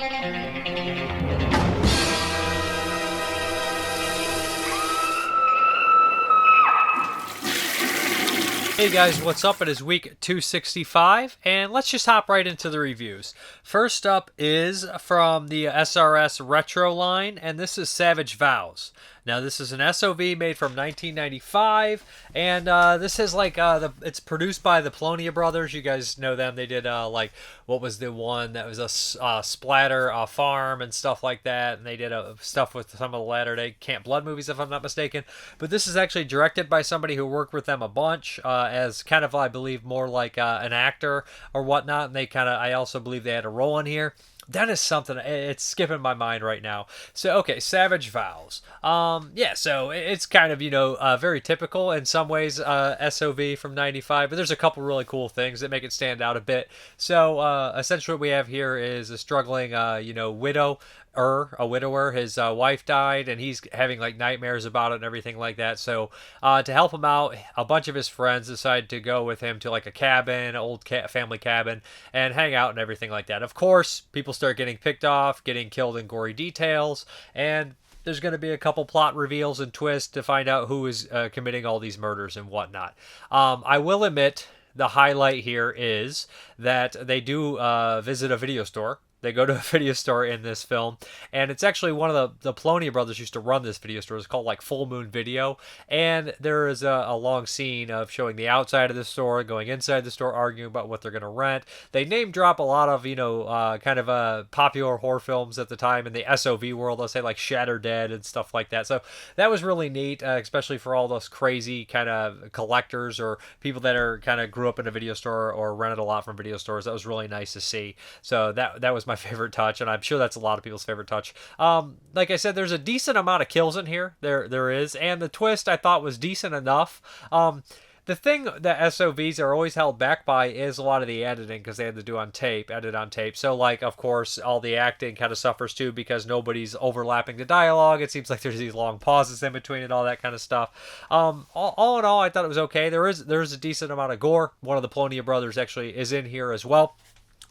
Hey guys, what's up? It is week 265, and let's just hop right into the reviews. First up is from the SRS Retro line, and this is Savage Vows. Now, this is an SOV made from 1995, and this is like it's produced by the Polonia brothers. You guys know them. They did like what was the one that was a splatter farm and stuff like that, and they did stuff with some of the latter day Camp Blood movies, if I'm not mistaken. But this is actually directed by somebody who worked with them a bunch as kind of, I believe, more like an actor or whatnot. And I also believe they had a role in here. That is something, it's skipping my mind right now. So, okay, Savage Vows. Yeah, so it's kind of, very typical in some ways, SOV from 95, but there's a couple really cool things that make it stand out a bit. So, essentially what we have here is a struggling, widower. His wife died, and he's having like nightmares about it and everything like that. So to help him out, a bunch of his friends decide to go with him to like a cabin, an old family cabin, and hang out and everything like that. Of course, people start getting picked off, getting killed in gory details, and there's going to be a couple plot reveals and twists to find out who is committing all these murders and whatnot. I will admit the highlight here is that they do visit a video store. They go to a video store in this film, and it's actually one of the Polonia brothers used to run this video store. It's called like Full Moon Video, and there is a long scene of showing the outside of the store, going inside the store, arguing about what they're going to rent. They name drop a lot of, popular horror films at the time in the SOV world. Let's say like Shatter Dead and stuff like that. So that was really neat, especially for all those crazy kind of collectors or people that are kind of grew up in a video store or rented a lot from video stores. That was really nice to see. So that was my favorite touch, and I'm sure that's a lot of people's favorite touch. Like I said, there's a decent amount of kills in here. There is, and the twist I thought was decent enough. The thing that SOVs are always held back by is a lot of the editing, because they had to do edit on tape. So, like, of course, all the acting kind of suffers too, because nobody's overlapping the dialogue. It seems like there's these long pauses in between and all that kind of stuff. All in all, I thought it was okay. There is a decent amount of gore. One of the Polonia brothers actually is in here as well.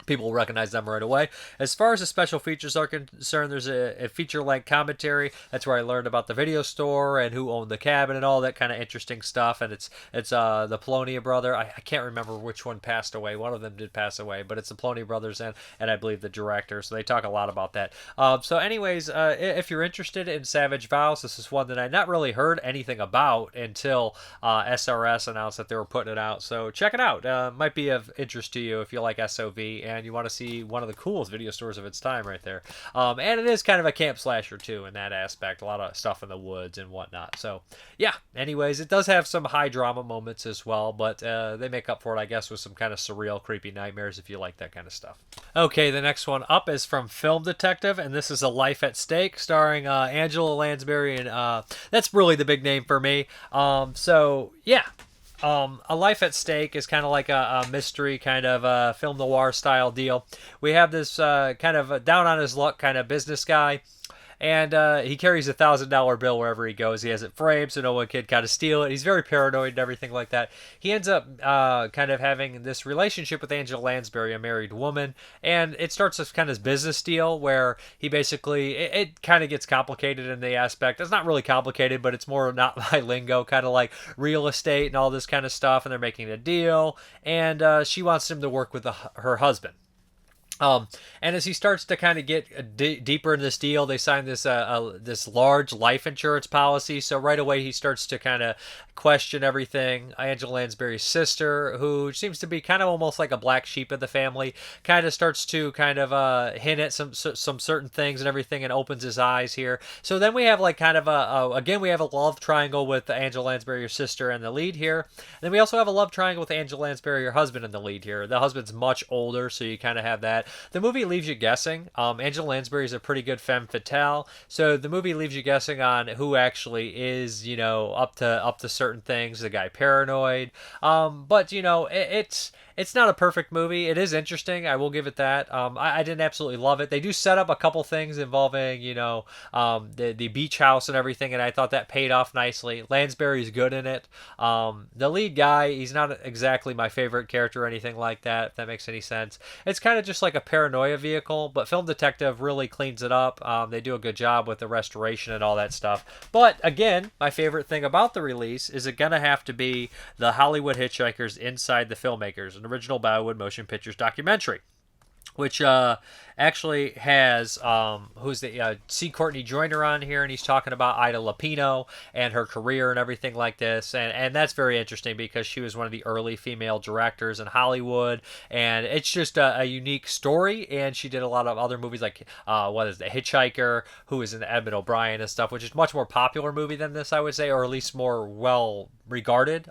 People will recognize them right away. As far as the special features are concerned, there's a feature-length commentary. That's where I learned about the video store and who owned the cabin and all that kind of interesting stuff. And it's the Polonia brother. I can't remember which one passed away. One of them did pass away, but it's the Polonia brothers and I believe the director. So they talk a lot about that. So anyways, if you're interested in Savage Vows, this is one that I not really heard anything about until SRS announced that they were putting it out. So check it out. Might be of interest to you if you like SOV and you want to see one of the coolest video stores of its time right there. And it is kind of a camp slasher too in that aspect. A lot of stuff in the woods and whatnot. So yeah, anyways, it does have some high drama moments as well, but they make up for it, I guess, with some kind of surreal, creepy nightmares if you like that kind of stuff. Okay, the next one up is from Film Detective, and this is A Life at Stake, starring Angela Lansbury, and that's really the big name for me. So yeah. A Life at Stake is kind of like a mystery kind of film noir style deal. We have this kind of down on his luck kind of business guy, and he carries $1,000 bill wherever he goes. He has it framed so no one can kind of steal it. He's very paranoid and everything like that. He ends up kind of having this relationship with Angela Lansbury, a married woman, and it starts as kind of business deal where he basically, it kind of gets complicated in the aspect. It's not really complicated, but it's more not my lingo, kind of like real estate and all this kind of stuff, and they're making a deal, and she wants him to work with her husband. And as he starts to kind of get deeper in this deal, they sign this this large life insurance policy. So right away he starts to kind of question everything. Angela Lansbury's sister, who seems to be kind of almost like a black sheep of the family, kind of starts to kind of hint at some certain things and everything, and opens his eyes here. So then we have like kind of again we have a love triangle with Angela Lansbury, her sister, and the lead here. And then we also have a love triangle with Angela Lansbury, her husband, and the lead here. The husband's much older, so you kind of have that. The movie leaves you guessing. Angela Lansbury is a pretty good femme fatale, so the movie leaves you guessing on who actually is, up to certain things. The guy paranoid, but it's It's not a perfect movie. It is interesting. I will give it that. I didn't absolutely love it. They do set up a couple things involving, the beach house and everything, and I thought that paid off nicely. Lansbury's good in it. The lead guy, he's not exactly my favorite character or anything like that, if that makes any sense. It's kind of just like a paranoia vehicle, but Film Detective really cleans it up. They do a good job with the restoration and all that stuff. But again, my favorite thing about the release is it gonna have to be the Hollywood Hitchhikers Inside the Filmmakers, an original Bollywood Motion Pictures documentary, which actually has who's the C. Courtney Joyner on here, and he's talking about Ida Lupino and her career and everything like this, and that's very interesting because she was one of the early female directors in Hollywood, and it's just a unique story. And she did a lot of other movies like what is the Hitchhiker, who is in Edmund O'Brien and stuff, which is a much more popular movie than this, I would say, or at least more well regarded.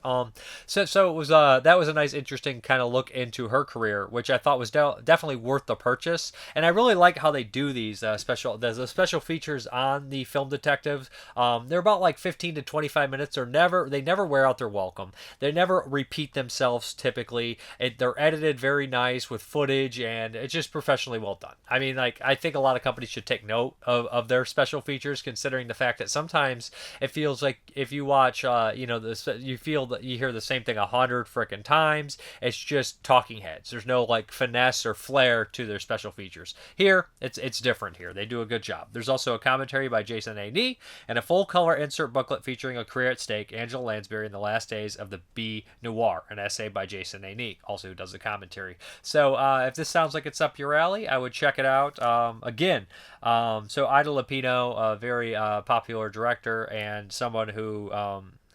So it was that was a nice, interesting kind of look into her career, which I thought was definitely worth the purchase. And I really like how they do these the special features on the Film Detectives. They're about like 15 to 25 minutes. They never wear out their welcome. They never repeat themselves typically. They're edited very nice with footage, and it's just professionally well done. I mean, like, I think a lot of companies should take note of their special features, considering the fact that sometimes it feels like if you watch, you feel that you hear the same thing 100 frickin' times. It's just talking heads. There's no like finesse or flair to their special features. Here, it's different here. They do a good job. There's also a commentary by Jason A. Nee and a full color insert booklet featuring A Career at Stake, Angela Lansbury in the Last Days of the B Noir, an essay by Jason A. Nee, also who does the commentary. So if this sounds like it's up your alley, I would check it out. So Ida Lupino, a very popular director and someone who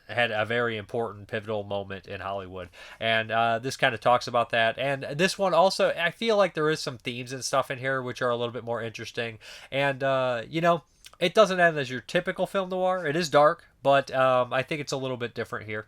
had a very important pivotal moment in Hollywood, and this kind of talks about that. And this one also, I feel like there is some themes and stuff in here which are a little bit more interesting. And it doesn't end as your typical film noir. It is dark, but I think it's a little bit different here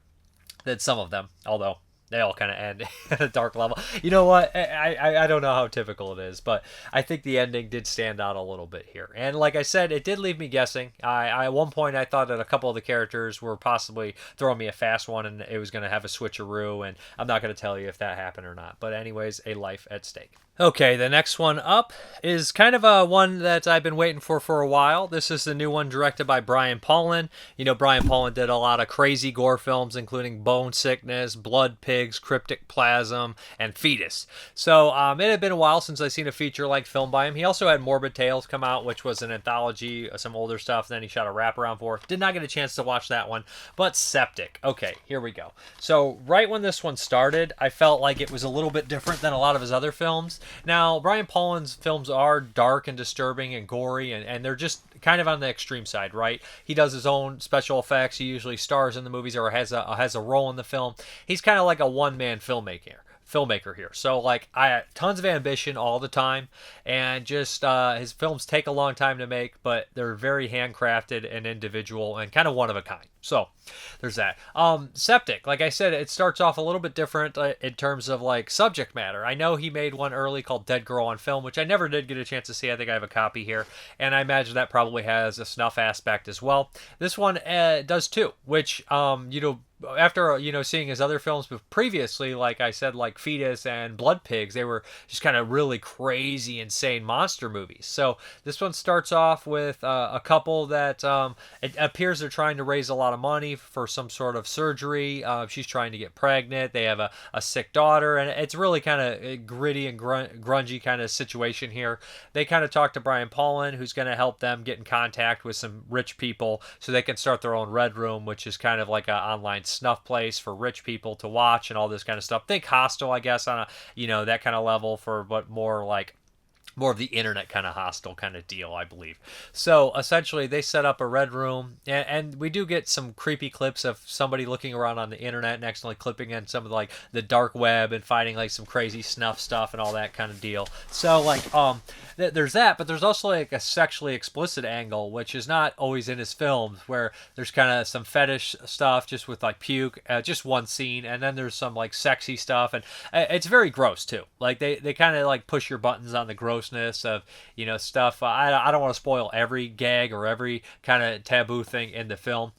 than some of them, although they all kind of end at a dark level. You know what? I don't know how typical it is, but I think the ending did stand out a little bit here. And like I said, it did leave me guessing. At one point, I thought that a couple of the characters were possibly throwing me a fast one, and it was going to have a switcheroo, and I'm not going to tell you if that happened or not. But anyways, A Life at Stake. Okay, the next one up is kind of a one that I've been waiting for a while. This is the new one directed by Brian Paulin. You know, Brian Paulin did a lot of crazy gore films, including Bone Sickness, Blood Pigs, Cryptic Plasm, and Fetus. So it had been a while since I've seen a feature-length film by him. He also had Morbid Tales come out, which was an anthology, some older stuff. Then he shot a wraparound for. Did not get a chance to watch that one. But Septic. Okay, here we go. So right when this one started, I felt like it was a little bit different than a lot of his other films. Now, Brian Paulin's films are dark and disturbing and gory, and they're just kind of on the extreme side, right? He does his own special effects. He usually stars in the movies or has a role in the film. He's kind of like a one-man filmmaker here. So like I tons of ambition all the time, and just his films take a long time to make, but they're very handcrafted and individual and kind of one of a kind. So there's that. Septic, like I said, it starts off a little bit different in terms of like subject matter. I know he made one early called Dead Girl on Film, which I never did get a chance to see. I think I have a copy here, and I imagine that probably has a snuff aspect as well. This one does too, which after seeing his other films previously, like I said, like Fetus and Blood Pigs, they were just kind of really crazy, insane monster movies. So this one starts off with a couple that it appears they're trying to raise a lot of money for some sort of surgery. She's trying to get pregnant. They have a sick daughter, and it's really kind of gritty and grungy kind of situation here. They kind of talk to Brian Paulin, who's going to help them get in contact with some rich people so they can start their own Red Room, which is kind of like an online snuff place for rich people to watch and all this kind of stuff. Think Hostel, I guess, on a that kind of level, but more of the internet kind of hostile kind of deal, I believe. So essentially they set up a Red Room, and we do get some creepy clips of somebody looking around on the internet and accidentally clipping in some of like the dark web and finding like some crazy snuff stuff and all that kind of deal. So like there's that, but there's also like a sexually explicit angle, which is not always in his films, where there's kind of some fetish stuff just with like puke, just one scene, and then there's some like sexy stuff, and it's very gross too. Like they kind of like push your buttons on the grossness of stuff. I don't want to spoil every gag or every kind of taboo thing in the film,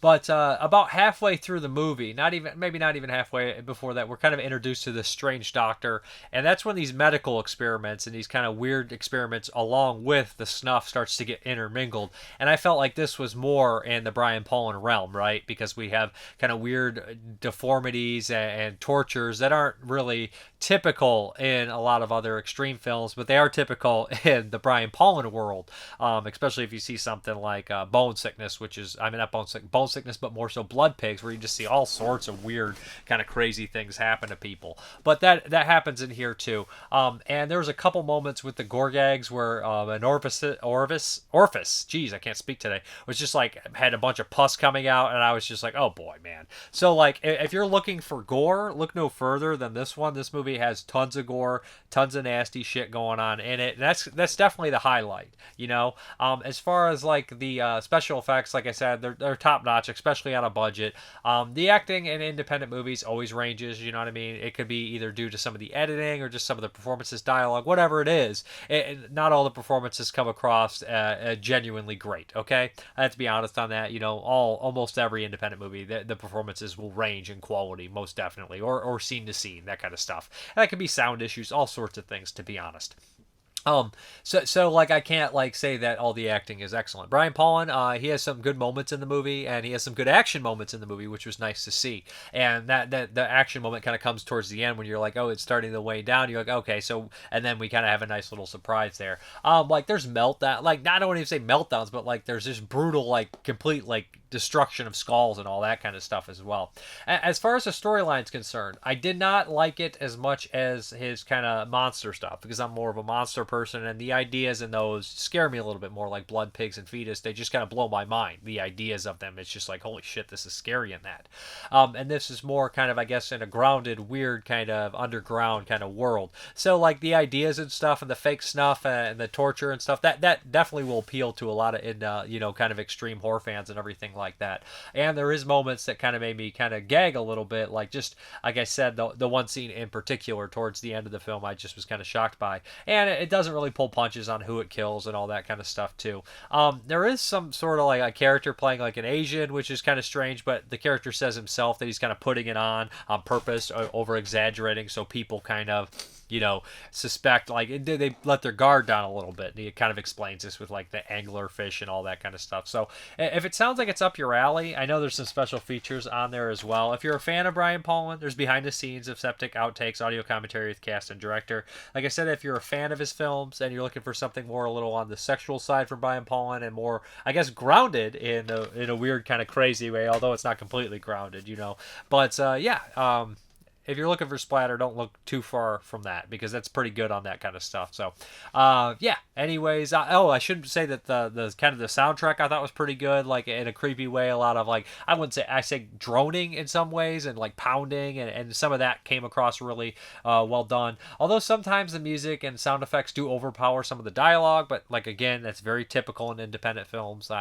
But about halfway through the movie, maybe not even halfway before that, we're kind of introduced to this strange doctor, and that's when these medical experiments and these kind of weird experiments, along with the snuff, starts to get intermingled. And I felt like this was more in the Brian Paulin realm, right? Because we have kind of weird deformities and tortures that aren't really typical in a lot of other extreme films, but they are typical in the Brian Paulin world, especially if you see something like bone sickness, which is, I mean, not bone sickness, but more so blood pigs, where you just see all sorts of weird, kind of crazy things happen to people. But that happens in here too. And there was a couple moments with the gore gags where an orifice, geez, I can't speak today, was just like had a bunch of pus coming out, and I was just like, oh boy, man. So like, if you're looking for gore, look no further than this one. This movie has tons of gore, tons of nasty shit going on in it. And that's definitely the highlight, you know. As far as like the special effects, like I said, they're top notch, especially on a budget. The acting in independent movies always ranges, you know what I mean? It could be either due to some of the editing or just some of the performances, dialogue, whatever it is. Not all the performances come across genuinely great, okay? I have to be honest on that. You know, almost every independent movie, the performances will range in quality, most definitely, or scene to scene, that kind of stuff. And that could be sound issues, all sorts of things, to be honest. So like, I can't like say that all the acting is excellent. Brian Paulin, he has some good moments in the movie, and he has some good action moments in the movie, which was nice to see. And that the action moment kind of comes towards the end when you're like, oh, it's starting to weigh down. You're like, okay, so, and then we kind of have a nice little surprise there. Like there's meltdown, like, I don't even say meltdowns, but like there's this brutal, like, complete, like, destruction of skulls and all that kind of stuff as well. As far as the storyline's concerned, I did not like it as much as his kind of monster stuff, because I'm more of a monster person, and the ideas in those scare me a little bit more, like blood pigs and fetus. They just kind of blow my mind, the ideas of them. It's just like, holy shit, this is scary in that. And this is more kind of, I guess, in a grounded, weird kind of underground kind of world. So like the ideas and stuff, and the fake snuff and the torture and stuff, that definitely will appeal to a lot of you know, kind of extreme horror fans and everything like that. And there is moments that kind of made me kind of gag a little bit, like, just like I said, the one scene in particular towards the end of the film, I just was kind of shocked by. And it doesn't really pull punches on who it kills and all that kind of stuff too. There is some sort of like a character playing like an Asian, which is kind of strange, but the character says himself that he's kind of putting it on purpose, over exaggerating, so people kind of, you know, suspect, like, they let their guard down a little bit. And he kind of explains this with like the anglerfish and all that kind of stuff. So if it sounds like it's up your alley, I know there's some special features on there as well. If you're a fan of Brian Paulin, there's behind the scenes of Septic, outtakes, audio commentary with cast and director. Like I said, if you're a fan of his films and you're looking for something more a little on the sexual side from Brian Paulin, and more, I guess, grounded in a weird kind of crazy way, although it's not completely grounded, you know. But if you're looking for splatter, don't look too far from that, because that's pretty good on that kind of stuff. So, yeah. Anyways, I should say that the kind of the soundtrack I thought was pretty good, like in a creepy way. A lot of, like, I say droning in some ways, and like pounding, and some of that came across really well done. Although sometimes the music and sound effects do overpower some of the dialogue, but like, again, that's very typical in independent films.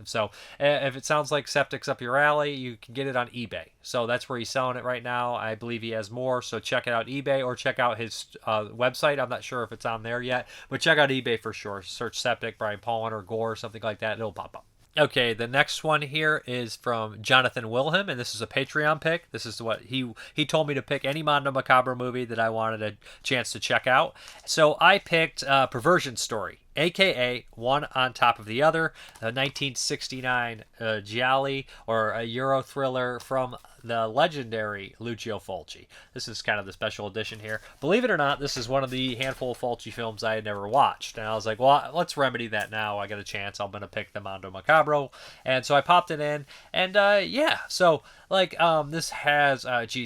So if it sounds like Septic's up your alley, you can get it on eBay. So that's where he's selling it right now. I believe he has more, so check it out, eBay, or check out his website. I'm not sure if it's on there yet, but check out eBay for sure. Search Septic, Brian Paulin, or Gore, or something like that, it'll pop up. Okay, the next one here is from Jonathan Wilhelm, and this is a Patreon pick. This is what he told me to pick any Mondo Macabre movie that I wanted a chance to check out. So I picked Perversion Story, aka One on Top of the Other, a 1969 gialli, or a Euro thriller from the legendary Lucio Fulci. This is kind of the special edition here. Believe it or not, this is one of the handful of Fulci films I had never watched. And I was like, well, let's remedy that now. I got a chance. I'm going to pick the Mondo Macabro. And so I popped it in. And yeah, so like this has,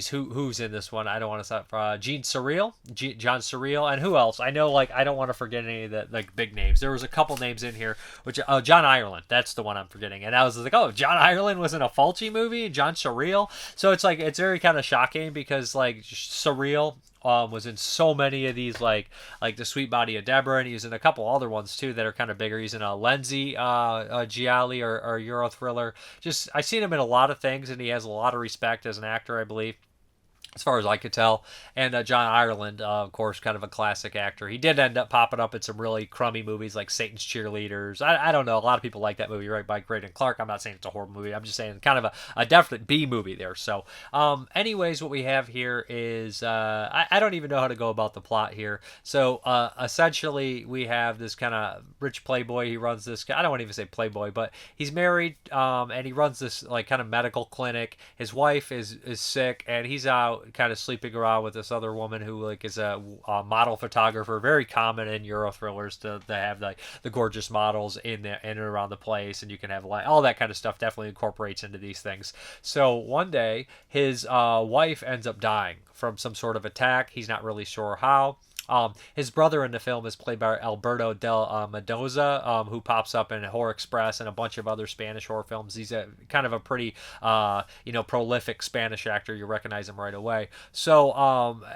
who's in this one? I don't want to stop. John Surreal. And who else? I know, like, I don't want to forget any of the like big names. There was a couple names in here, which, John Ireland. That's the one I'm forgetting. And I was like, oh, John Ireland was in a Fulci movie? John Surreal? So it's like, it's very kind of shocking, because like Surreal was in so many of these, like The Sweet Body of Deborah, and he's in a couple other ones too that are kind of bigger. He's in a Lenzi gialli, or Euro thriller. Just, I've seen him in a lot of things, and he has a lot of respect as an actor, I believe. as far as I could tell. And John Ireland, of course, kind of a classic actor. He did end up popping up in some really crummy movies like Satan's Cheerleaders. I don't know. A lot of people like that movie, right, by Graydon Clark. I'm not saying it's a horrible movie. I'm just saying kind of a definite B movie there. So, anyways, what we have here is I don't even know how to go about the plot here. So, essentially, we have this kind of rich playboy. He runs this. I don't want to even say playboy, but he's married, and he runs this like kind of medical clinic. His wife is sick, and he's out kind of sleeping around with this other woman who like is a model photographer. Very common in Euro thrillers to have like the gorgeous models in and around the place, and you can have like all that kind of stuff. Definitely incorporates into these things. So one day his wife ends up dying from some sort of attack. He's not really sure how. His brother in the film is played by Alberto Del Mendoza, who pops up in Horror Express and a bunch of other Spanish horror films. He's a kind of a pretty, prolific Spanish actor. You recognize him right away. So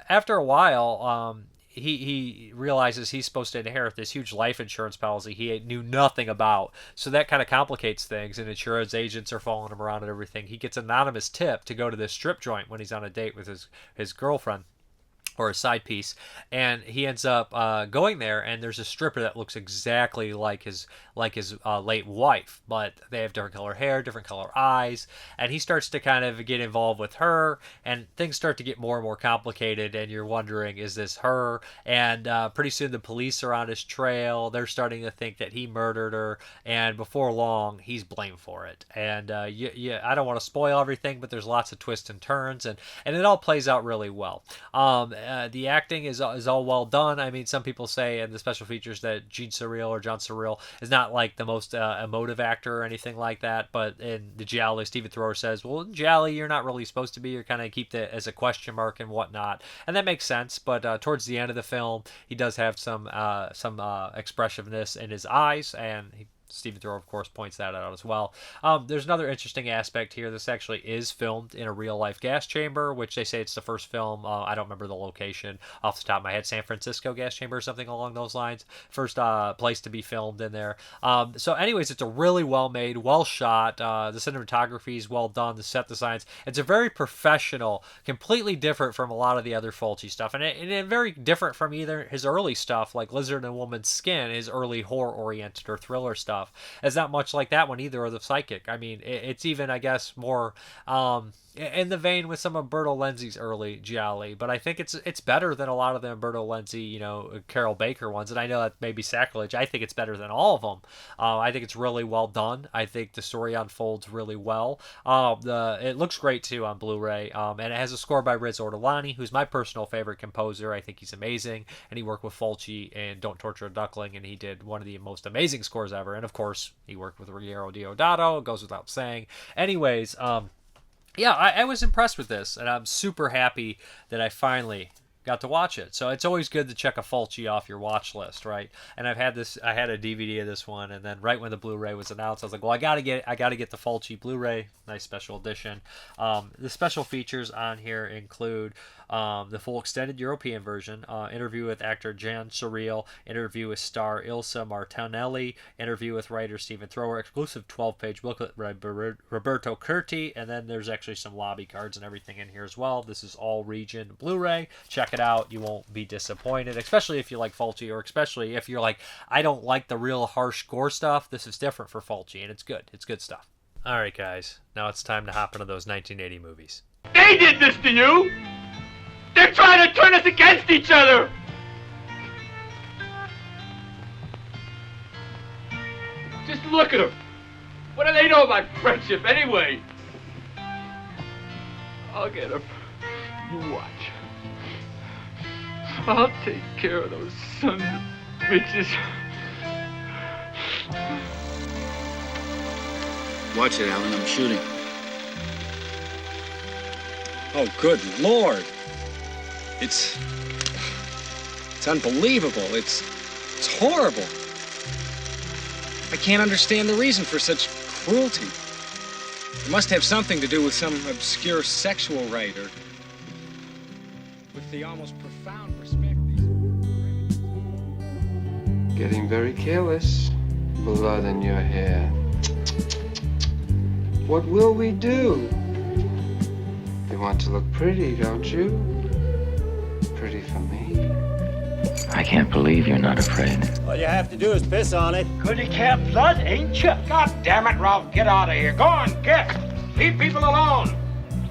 after a while, he realizes he's supposed to inherit this huge life insurance policy he knew nothing about. So that kind of complicates things, and insurance agents are following him around and everything. He gets an anonymous tip to go to this strip joint when he's on a date with his girlfriend, or a side piece, and he ends up going there, and there's a stripper that looks exactly like his late wife, but they have different color hair, different color eyes, and he starts to kind of get involved with her, and things start to get more and more complicated, and you're wondering, is this her? And pretty soon the police are on his trail. They're starting to think that he murdered her, and before long he's blamed for it. And I don't want to spoil everything, but there's lots of twists and turns, and it all plays out really well. The acting is all well done. I mean, some people say in the special features that John Surreal is not like the most emotive actor or anything like that, but in the Gialli, Stephen Thrower says, well, in Gialli, you're not really supposed to be. You're kind of keep it as a question mark and whatnot, and that makes sense. But towards the end of the film, he does have some expressiveness in his eyes, and Stephen Thrower, of course, points that out as well. There's another interesting aspect here. This actually is filmed in a real-life gas chamber, which they say it's the first film. I don't remember the location off the top of my head. San Francisco gas chamber or something along those lines. First place to be filmed in there. So anyways, it's a really well-made, well-shot. The cinematography is well done. The set designs. It's a very professional, completely different from a lot of the other Fulci stuff. And very different from either his early stuff, like Lizard and Woman's Skin, his early horror-oriented or thriller stuff. It's not much like that one either, or The Psychic. I mean, it's even, I guess, more in the vein with some of Umberto Lenzi's early Gialli, but I think it's better than a lot of the Umberto Lenzi, Carol Baker ones, and I know that may be sacrilege. I think it's better than all of them. I think it's really well done. I think the story unfolds really well. It looks great too on Blu-ray, and it has a score by Riz Ortolani, who's my personal favorite composer. I think he's amazing, and he worked with Fulci in Don't Torture a Duckling, and he did one of the most amazing scores ever. And of course, he worked with Ruggero Deodato. It goes without saying. Anyways, yeah, I was impressed with this, and I'm super happy that I finally got to watch it. So it's always good to check a Fulci off your watch list, right? And I had a DVD of this one, and then right when the Blu-ray was announced, I was like, well, I gotta get the Fulci Blu-ray, nice special edition. The special features on here include the full extended European version, interview with actor Jan Surreal, interview with star Ilsa Martinelli, interview with writer Stephen Thrower, exclusive 12-page booklet by Roberto Curti, and then there's actually some lobby cards and everything in here as well. This is all region Blu-ray. Check it out. You won't be disappointed, especially if you like Fulci, or especially if you're like, I don't like the real harsh gore stuff. This is different for Fulci, and it's good. It's good stuff. All right, guys. Now it's time to hop into those 1980 movies. They did this to you! They're trying to turn us against each other! Just look at them. What do they know about friendship anyway? I'll get them. You watch. I'll take care of those sons of bitches. Watch it, Alan. I'm shooting. Oh, good Lord. It's unbelievable. It's horrible. I can't understand the reason for such cruelty. It must have something to do with some obscure sexual rite, or with the almost profound respect these... Getting very careless. Blood in your hair. What will we do? You want to look pretty, don't you? Pretty for me. I can't believe you're not afraid. All you have to do is piss on it. Pretty cat blood, ain't you? God damn it, Ralph, get out of here. Go on, get. Leave people alone.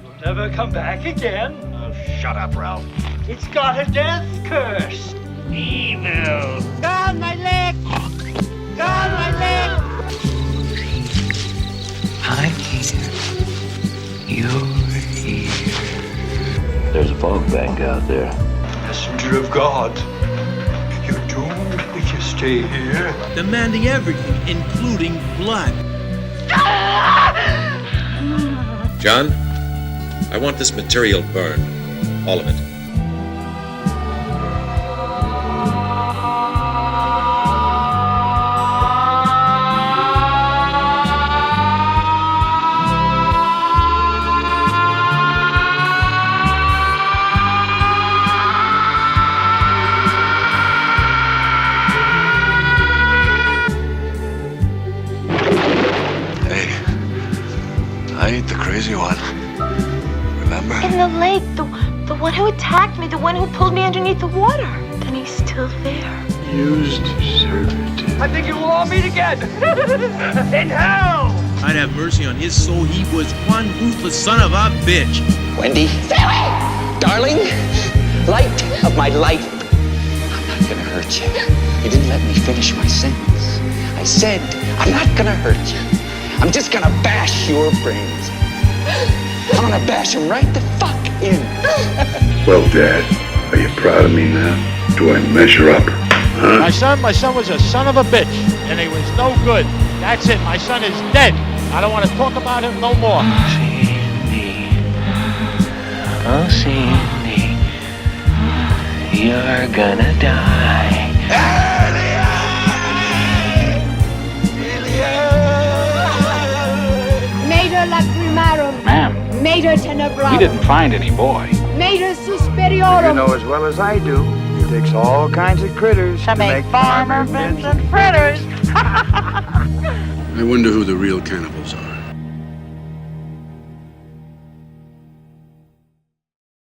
You'll never come back again. Oh, shut up, Ralph. It's got a death curse. Evil. God, my leg! God, my leg! I'm here. You're here. There's a fog bank out there. Messenger of God, you're doomed if you stay here. Demanding everything, including blood. John, I want this material burned. All of it. I ain't the crazy one. Remember? In the lake, the one who attacked me, the one who pulled me underneath the water. And he's still there. Used servitude. I think you will all meet again. In hell. I'd have mercy on his soul. He was one ruthless son of a bitch. Wendy, stay away! Darling, light of my life. I'm not gonna hurt you. You didn't let me finish my sentence. I said, I'm not gonna hurt you. I'm just gonna bash your brains. I'm gonna bash them right the fuck in. Well, Dad, are you proud of me now? Do I measure up? Huh? My son was a son of a bitch, and he was no good. That's it. My son is dead. I don't want to talk about him no more. Oh, Cindy, you're gonna die. Mater lacrimarum. Ma'am, Mater tenebrarum. we didn't find any boy. Mater suspiriorum. You know as well as I do, it takes all kinds of critters to make farmer Vincent fritters. I wonder who the real cannibals are.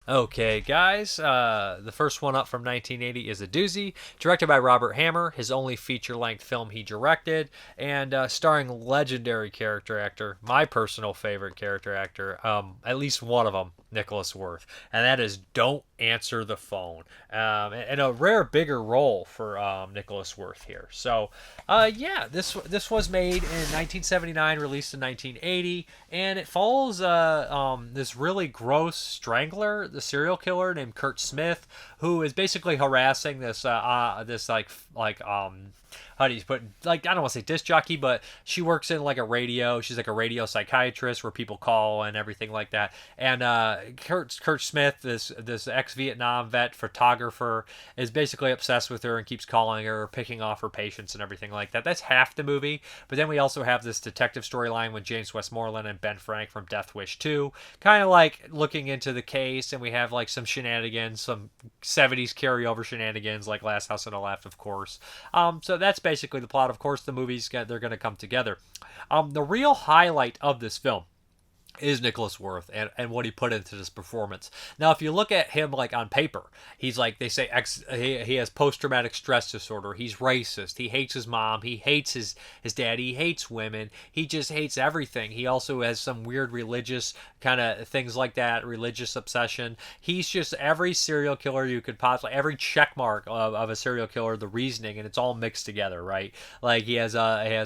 Okay, guys, the first one up from 1980 is a doozy, directed by Robert Hammer, his only feature-length film he directed, and starring legendary character actor, my personal favorite character actor, at least one of them, Nicholas Worth, and that is Don't Answer the Phone, and a rare bigger role for Nicholas Worth here. So, yeah, this was made in 1979, released in 1980, and it follows this really gross strangler, the serial killer named Kurt Smith, who is basically harassing this how do you put, like, I don't want to say disc jockey, but she works in like a radio. She's like a radio psychiatrist where people call and everything like that. And Kurt Smith, this ex-Vietnam vet photographer, is basically obsessed with her and keeps calling her, picking off her patients and everything like that. That's half the movie. But then we also have this detective storyline with James Westmoreland and Ben Frank from Death Wish 2, kind of like looking into the case. And we have like some shenanigans, some 70s carryover shenanigans, like Last House on the Left, of course. So that's basically the plot. Of course, the movies, they're going to come together. The real highlight of this film is Nicholas Worth and what he put into this performance. Now, if you look at him like on paper, he's like, they say he has post-traumatic stress disorder. He's racist. He hates his mom. He hates his dad. He hates women. He just hates everything. He also has some weird religious kind of things like that, religious obsession. He's just every serial killer you could possibly, every check mark of a serial killer, the reasoning, and it's all mixed together, right? Like he has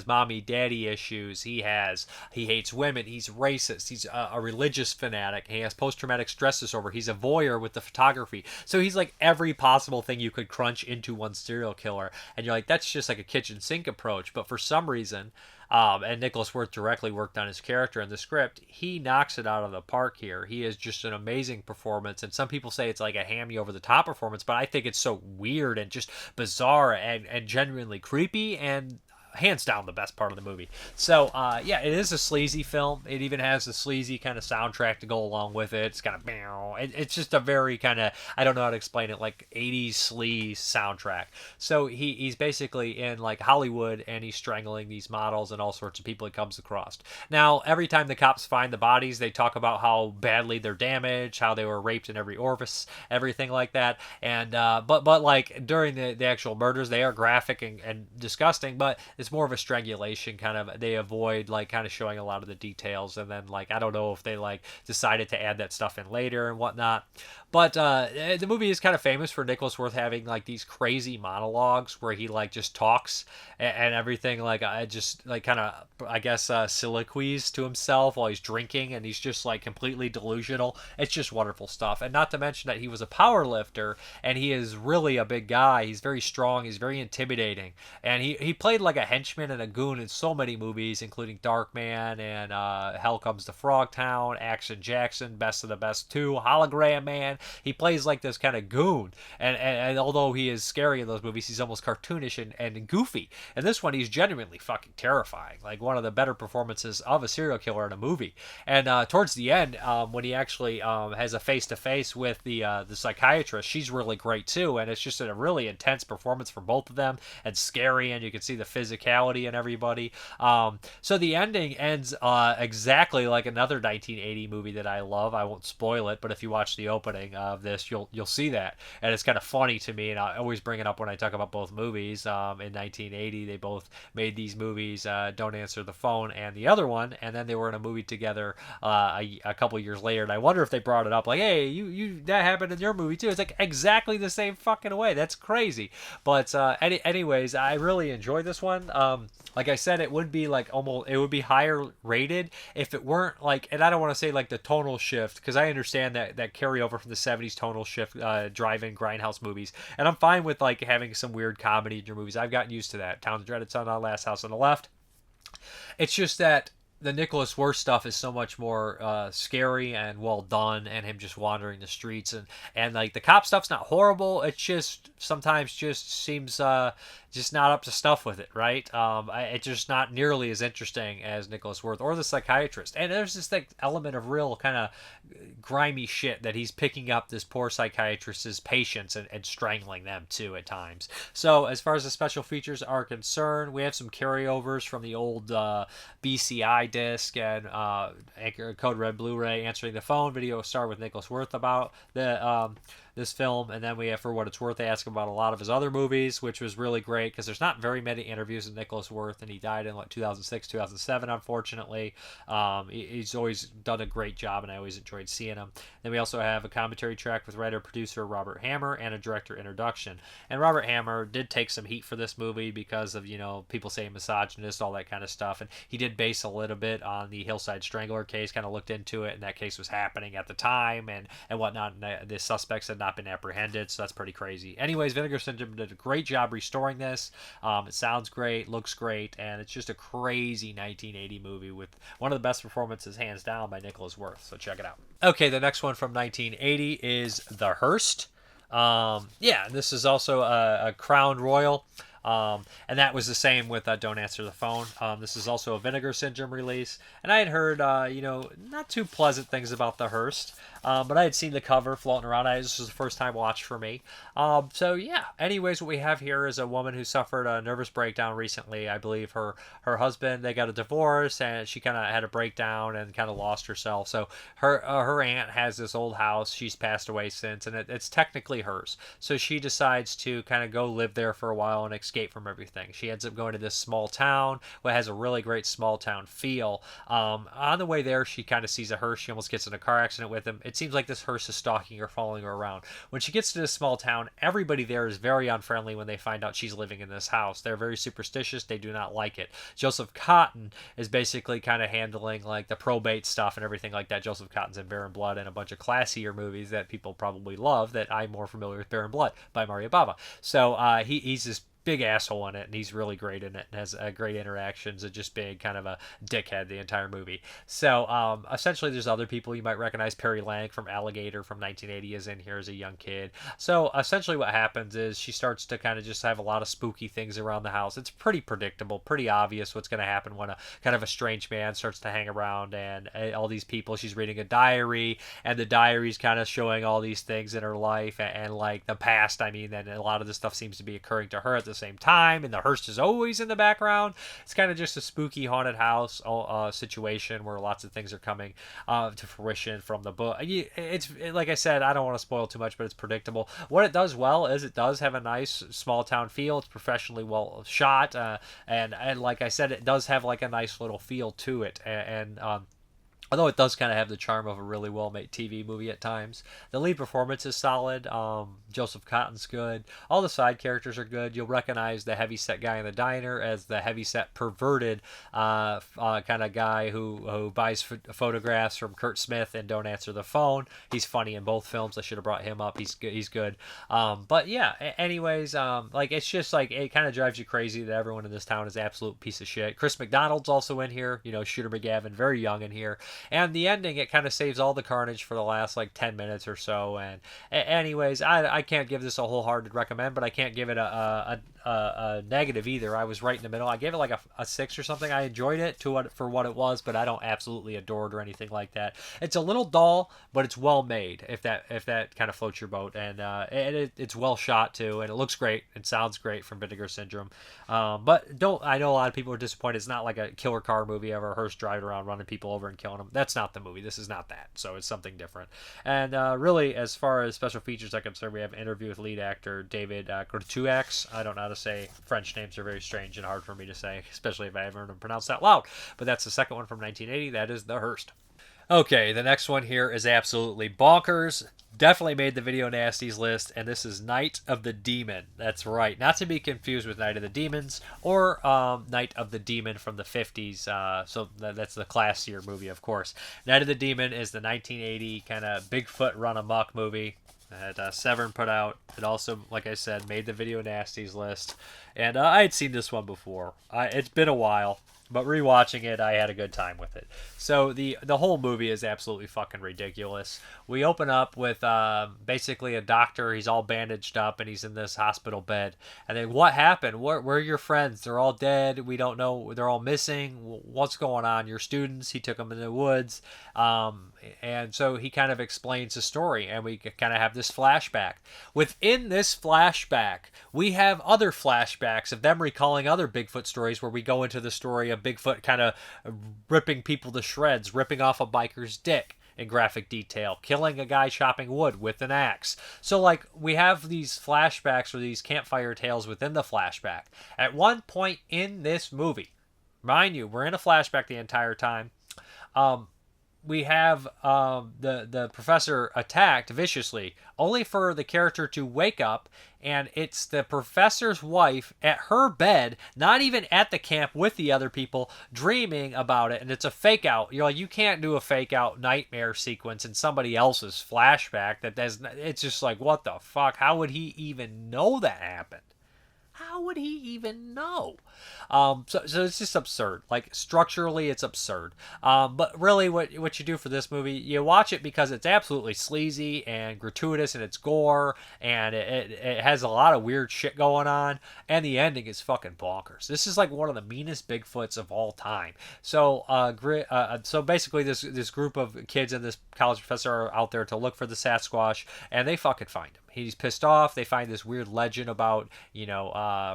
mommy daddy issues. He hates women. He's racist. He's a religious fanatic. He has post-traumatic stress disorder. He's a voyeur with the photography. So he's like every possible thing you could crunch into one serial killer. And you're like, that's just like a kitchen sink approach. But for some reason, and Nicholas Worth directly worked on his character in the script, he knocks it out of the park here. He is just an amazing performance. And some people say it's like a hammy over-the-top performance, but I think it's so weird and just bizarre and genuinely creepy. And hands down the best part of the movie. So yeah, it is a sleazy film. It even has a sleazy kind of soundtrack to go along with it. It's kind of it's just a very kind of, I don't know how to explain it, like 80s sleaze soundtrack. So he's basically in like Hollywood, and he's strangling these models and all sorts of people he comes across. Now every time the cops find the bodies, they talk about how badly they're damaged, how they were raped in every orifice, everything like that. And but like during the actual murders, they are graphic and disgusting, but it's more of a strangulation kind of. They avoid like kind of showing a lot of the details, and then like I don't know if they like decided to add that stuff in later and whatnot. But the movie is kind of famous for Nicholas Worth having like these crazy monologues where he like just talks and everything, like just like kind of, I guess, soliloquies to himself while he's drinking, and he's just like completely delusional. It's just wonderful stuff. And not to mention that he was a power lifter, and he is really a big guy. He's very strong. He's very intimidating, and he played like a henchman and a goon in so many movies, including Darkman and Hell Comes to Frogtown, Action Jackson, Best of the Best 2, Hologram Man. He plays like this kind of goon, and although he is scary in those movies, he's almost cartoonish and goofy. And this one, he's genuinely fucking terrifying, like one of the better performances of a serial killer in a movie. And towards the end, when he actually has a face-to-face with the psychiatrist, she's really great too, and it's just a really intense performance for both of them, and scary, and you can see the physicality in everybody. So the ending ends exactly like another 1980 movie that I love. I won't spoil it, but if you watch the opening of this, you'll see that, and it's kind of funny to me, and I always bring it up when I talk about both movies. In 1980, they both made these movies, Don't Answer the Phone and the other one, and then they were in a movie together a couple years later, and I wonder if they brought it up like, hey, you that happened in your movie too. It's like exactly the same fucking way. That's crazy. But anyways, I really enjoyed this one. Like I said, it would be like it would be higher rated if it weren't like, and I don't want to say like the tonal shift, because I understand that carryover from the 70s tonal shift, drive-in grindhouse movies, and I'm fine with like having some weird comedy in your movies. I've gotten used to that. Towns Dreaded Son, Last House on the Left. It's just that the Nicholas Worth stuff is so much more scary and well done, and him just wandering the streets, and like the cop stuff's not horrible. It's just sometimes just seems just not up to stuff with it, right? It's just not nearly as interesting as Nicholas Worth or the psychiatrist. And there's this like element of real kind of grimy shit that he's picking up this poor psychiatrist's patients and strangling them too at times. So as far as the special features are concerned, we have some carryovers from the old BCI disc and Code Red Blu-ray, Answering the Phone video star with Nicholas Worth about the this film, and then we have For What It's Worth, they ask about a lot of his other movies, which was really great because there's not very many interviews with Nicholas Worth, and he died in like 2006, 2007, unfortunately. He's always done a great job, and I always enjoyed seeing him. Then we also have a commentary track with writer-producer Robert Hammer and a director introduction. And Robert Hammer did take some heat for this movie because of, people saying misogynist, all that kind of stuff, and he did base a little bit on the Hillside Strangler case, kind of looked into it, and that case was happening at the time, and whatnot, and the suspects had not been apprehended, so that's pretty crazy. Anyways, Vinegar Syndrome did a great job restoring this. It sounds great, looks great, and it's just a crazy 1980 movie with one of the best performances, hands down, by Nicholas Worth, so check it out. Okay, the next one from 1980 is The Hearse. This is also a Crown Royal. And that was the same with Don't Answer the Phone. This is also a Vinegar Syndrome release, and I had heard, not too pleasant things about The Hearse, but I had seen the cover floating around. This was the first time watch for me. Anyways, what we have here is a woman who suffered a nervous breakdown recently. I believe her husband, they got a divorce, and she kind of had a breakdown and kind of lost herself. So her aunt has this old house. She's passed away since, and it's technically hers. So she decides to kind of go live there for a while and escape from everything. She ends up going to this small town, which has a really great small town feel. On the way there, she kind of sees a hearse. She almost gets in a car accident with him. It seems like this hearse is stalking her, following her around. When she gets to this small town, everybody there is very unfriendly when they find out she's living in this house. They're very superstitious. They do not like it. Joseph Cotten is basically kind of handling like the probate stuff and everything like that. Joseph Cotton's in Bear and Blood and a bunch of classier movies that people probably love, that I'm more familiar with. Bear and Blood by Mario Bava. So he's this big asshole in it, and he's really great in it and has great interactions and just being kind of a dickhead the entire movie. So essentially there's other people you might recognize. Perry Lang from Alligator from 1980 is in here as a young kid. So essentially what happens is she starts to kind of just have a lot of spooky things around the house. It's pretty predictable, pretty obvious what's going to happen when a kind of a strange man starts to hang around, and all these people. She's reading a diary, and the diary's kind of showing all these things in her life and like the past. I mean, and a lot of this stuff seems to be occurring to her at the same time, and the hearse is always in the background. It's kind of just a spooky haunted house situation where lots of things are coming to fruition from the book. It's like I said, I don't want to spoil too much, but it's predictable. What it does well is it does have a nice small town feel. It's professionally well shot, and like I said, it does have like a nice little feel to it, and although it does kind of have the charm of a really well-made TV movie at times. The lead performance is solid. Joseph Cotton's good. All the side characters are good. You'll recognize the heavy-set guy in the diner as the heavy-set, perverted kind of guy who buys photographs from Kurt Smith and don't answer the phone. He's funny in both films. I should have brought him up. He's good. He's good. But yeah, anyways, like it's just like it kind of drives you crazy that everyone in this town is an absolute piece of shit. Chris McDonald's also in here. You know, Shooter McGavin, very young in here. And the ending, it kind of saves all the carnage for the last like 10 minutes or so. And anyways, I can't give this a wholehearted recommend, but I can't give it a negative either. I was right in the middle. I gave it like a 6 or something. I enjoyed it for what it was, but I don't absolutely adore it or anything like that. It's a little dull, but it's well made, if that kind of floats your boat. And it's well shot too, and it looks great. It sounds great from Vinegar Syndrome. But I know a lot of people are disappointed. It's not like a killer car movie of a hearse driving around running people over and killing them. That's not the movie. This is not that. So it's something different. And really, as far as special features are concerned, we have an interview with lead actor David Gratuax. I don't know how to say French names, are very strange and hard for me to say, especially if I haven't heard them pronounced out loud. But that's the second one from 1980. That is The Hearse. Okay, the next one here is absolutely bonkers. Definitely made the Video Nasties list, and this is Night of the Demon. That's right, not to be confused with Night of the Demons or Night of the Demon from the 50s. So that's the classier movie, of course. Night of the Demon is the 1980 kind of Bigfoot run amok movie that Severn put out. It also, like I said, made the Video Nasties list, and I had seen this one before. It's been a while. But rewatching it, I had a good time with it. So the whole movie is absolutely fucking ridiculous. We open up with basically a doctor. He's all bandaged up and he's in this hospital bed. And then what happened? Where are your friends? They're all dead. We don't know. They're all missing. What's going on? Your students? He took them in the woods. And so he kind of explains the story, and we kind of have this flashback. Within this flashback, we have other flashbacks of them recalling other Bigfoot stories where we go into the story of Bigfoot kind of ripping people to shreds, ripping off a biker's dick in graphic detail, killing a guy chopping wood with an axe. So, like, we have these flashbacks or these campfire tales within the flashback. At one point in this movie, mind you, we're in a flashback the entire time, we have the professor attacked viciously, only for the character to wake up, and it's the professor's wife at her bed, not even at the camp with the other people, dreaming about it, and it's a fake out. You're like, you can't do a fake out nightmare sequence in somebody else's flashback. It's just like, what the fuck? How would he even know that happened? How would he even know? So it's just absurd. Like, structurally, it's absurd. But really, what you do for this movie, you watch it because it's absolutely sleazy and gratuitous in its gore, and it has a lot of weird shit going on, and the ending is fucking bonkers. This is like one of the meanest Bigfoots of all time. So so basically, this group of kids and this college professor are out there to look for the Sasquatch, and they fucking find him. He's pissed off. They find this weird legend about,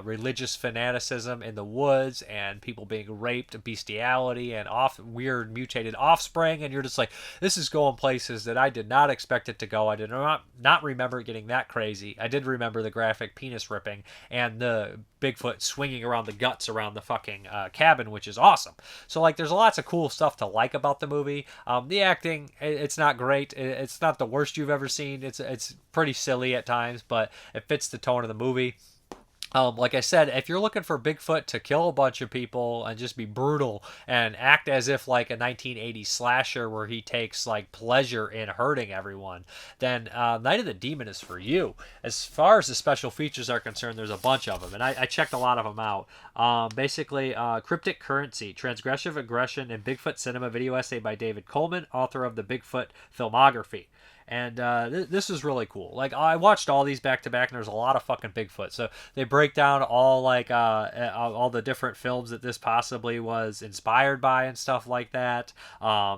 religious fanaticism in the woods and people being raped, bestiality, and weird mutated offspring. And you're just like, this is going places that I did not expect it to go. I did not remember it getting that crazy. I did remember the graphic penis ripping and the Bigfoot swinging around the guts around the fucking cabin, which is awesome. So, like, there's lots of cool stuff to like about the movie. The acting, it's not great. It's not the worst you've ever seen. It's pretty silly at times, but it fits the tone of the movie. Like I said, if you're looking for Bigfoot to kill a bunch of people and just be brutal and act as if like a 1980s slasher where he takes like pleasure in hurting everyone, then Night of the Demon is for you. As far as the special features are concerned, there's a bunch of them, and I checked a lot of them out. Basically, Cryptic Currency, Transgressive Aggression in Bigfoot Cinema video essay by David Coleman, author of the Bigfoot Filmography. And this is really cool. Like, I watched all these back to back, and there's a lot of fucking Bigfoot. So they break down all all the different films that this possibly was inspired by and stuff like that.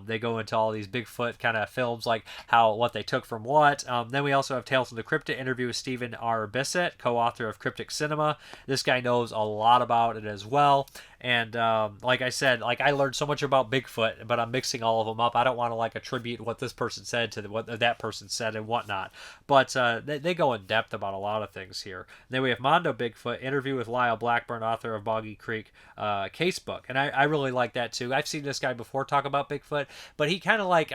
They go into all these Bigfoot kind of films, like what they took from what. Then we also have Tales from the Cryptid interview with Stephen R. Bissett, co-author of Cryptic Cinema. This guy knows a lot about it as well. And like I said, like I learned so much about Bigfoot, but I'm mixing all of them up. I don't want to like attribute what this person said to what that person said and whatnot. But they go in depth about a lot of things here. And then we have Mondo Bigfoot, interview with Lyle Blackburn, author of Boggy Creek Casebook. And I really like that too. I've seen this guy before talk about Bigfoot, but he kind of like,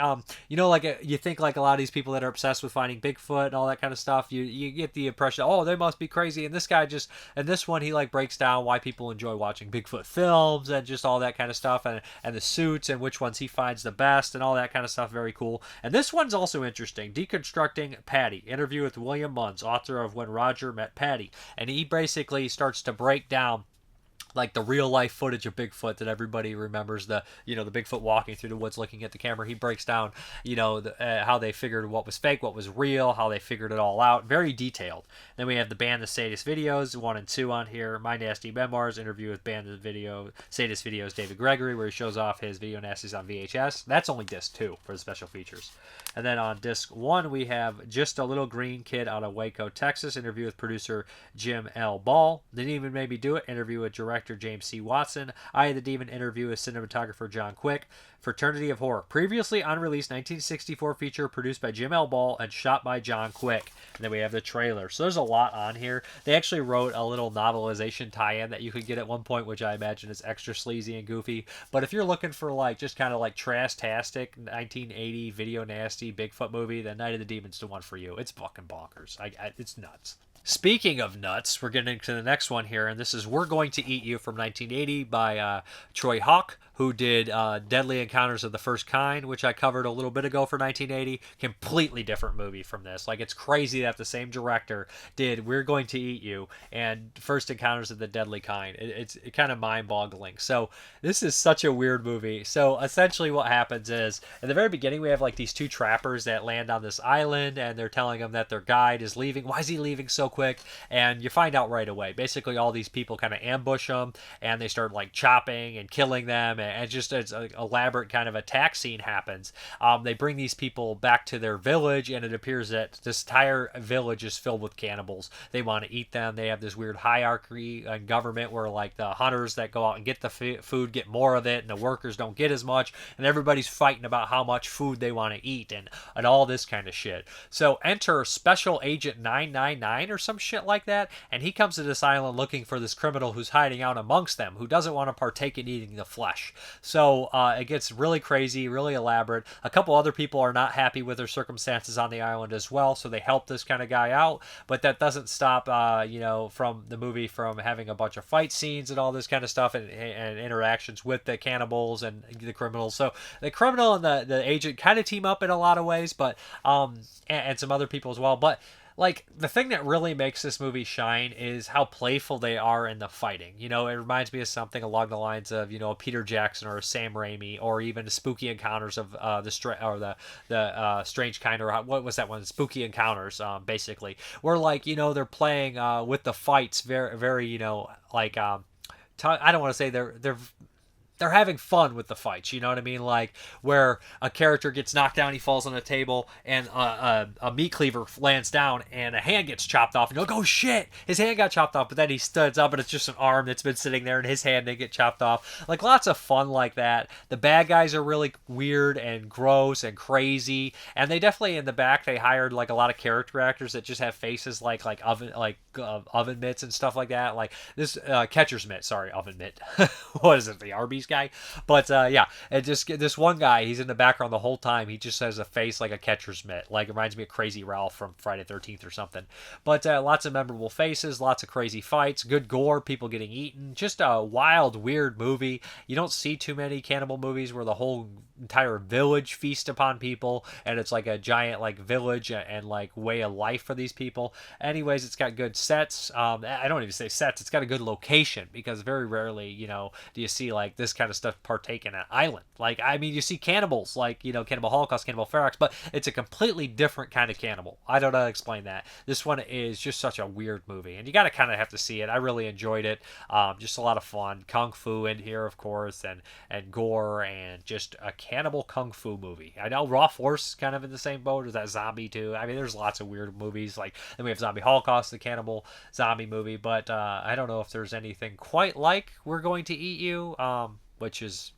you think like a lot of these people that are obsessed with finding Bigfoot and all that kind of stuff, you get the impression, oh, they must be crazy. And this guy and this one, he like breaks down why people enjoy watching Bigfoot films and just all that kind of stuff, and the suits and which ones he finds the best and all that kind of stuff. Very cool. And this one's also interesting. Deconstructing Patty, interview with William Munns, author of When Roger Met Patty. And he basically starts to break down like the real life footage of Bigfoot that everybody remembers, the Bigfoot walking through the woods looking at the camera. He breaks down how they figured what was fake, what was real, how they figured it all out. Very detailed. Then we have the Band the Sadist videos 1 and 2 on here. My Nasty Memoirs, interview with Band the Sadist videos David Gregory, where he shows off his video nasties on VHS. That's only disc 2 for the special features. And then on disc 1 we have Just a Little Green Kid out of Waco, Texas, interview with producer Jim L. Ball. Didn't Even Make Me Do It, interview with director James C. Watson. Eye of the Demon, interview with cinematographer John Quick. Fraternity of Horror, previously unreleased 1964 feature produced by Jim L. Ball and shot by John Quick. And then we have the trailer. So there's a lot on here. They actually wrote a little novelization tie-in that you could get at one point, which I imagine is extra sleazy and goofy. But if you're looking for like just kind of like trash-tastic 1980 video nasty Bigfoot movie, then Night of the Demon's the one for you. It's fucking bonkers. It's nuts. Speaking of nuts, we're getting into the next one here, and this is We're Going to Eat You from 1980 by Troy Hawk, who did Deadly Encounters of the First Kind, which I covered a little bit ago for 1980. Completely different movie from this. Like, it's crazy that the same director did We're Going to Eat You and First Encounters of the Deadly Kind. It's kind of mind-boggling. So this is such a weird movie. So essentially what happens is, at the very beginning, we have like these two trappers that land on this island, and they're telling them that their guide is leaving. Why is he leaving so quick? And you find out right away. Basically, all these people kind of ambush them, and they start like chopping and killing them, and just it's an elaborate kind of attack scene happens. They bring these people back to their village, and it appears that this entire village is filled with cannibals. They want to eat them. They have this weird hierarchy and government where like the hunters that go out and get the food get more of it, and the workers don't get as much, and everybody's fighting about how much food they want to eat, and all this kind of shit. So enter Special Agent 999 or some shit like that, and he comes to this island looking for this criminal who's hiding out amongst them, who doesn't want to partake in eating the flesh. So it gets really crazy, really elaborate. A couple other people are not happy with their circumstances on the island as well, so they help this kind of guy out, but that doesn't stop from the movie from having a bunch of fight scenes and all this kind of stuff, and interactions with the cannibals and the criminals. So the criminal and the agent kind of team up in a lot of ways, but and some other people as well. But like, the thing that really makes this movie shine is how playful they are in the fighting. It reminds me of something along the lines of, a Peter Jackson or a Sam Raimi, or even Spooky Encounters of the Strange Kind, or what was that one? Spooky Encounters, basically. Where, like, they're playing with the fights very, very, I don't want to say they're having fun with the fights, you know what I mean? Like, where a character gets knocked down, he falls on a table, and a meat cleaver lands down, and a hand gets chopped off, and you're like, oh shit, his hand got chopped off, but then he stands up, and it's just an arm that's been sitting there, and his hand didn't get chopped off. Like, lots of fun like that. The bad guys are really weird and gross and crazy, and they definitely, in the back, they hired, like, a lot of character actors that just have faces like oven mitts and stuff like that. Like, this, catcher's mitt, sorry, oven mitt. What is it, the Arby's guy? guy. But yeah, and just this one guy, he's in the background the whole time. He just has a face like a catcher's mitt. Like, it reminds me of Crazy Ralph from Friday the 13th or something. But lots of memorable faces, lots of crazy fights, good gore, people getting eaten. Just a wild, weird movie. You don't see too many cannibal movies where the whole entire village feast upon people, and it's like a giant like village and like way of life for these people. Anyways, it's got good sets. I don't even say sets. It's got a good location, because very rarely, you know, do you see like this kind of stuff partake in an island. Like, I mean, you see cannibals like, you know, Cannibal Holocaust, Cannibal Ferox, but it's a completely different kind of cannibal. I don't know how to explain that. This one is just such a weird movie, and you got to kind of have to see it. I really enjoyed it. Just a lot of fun. Kung Fu in here, of course, and gore, and just a cannibal kung fu movie. I know Raw Force kind of in the same boat as that zombie too. I mean, there's lots of weird movies. Like, then we have Zombie Holocaust, the cannibal zombie movie, but I don't know if there's anything quite like We're Going to Eat You, which is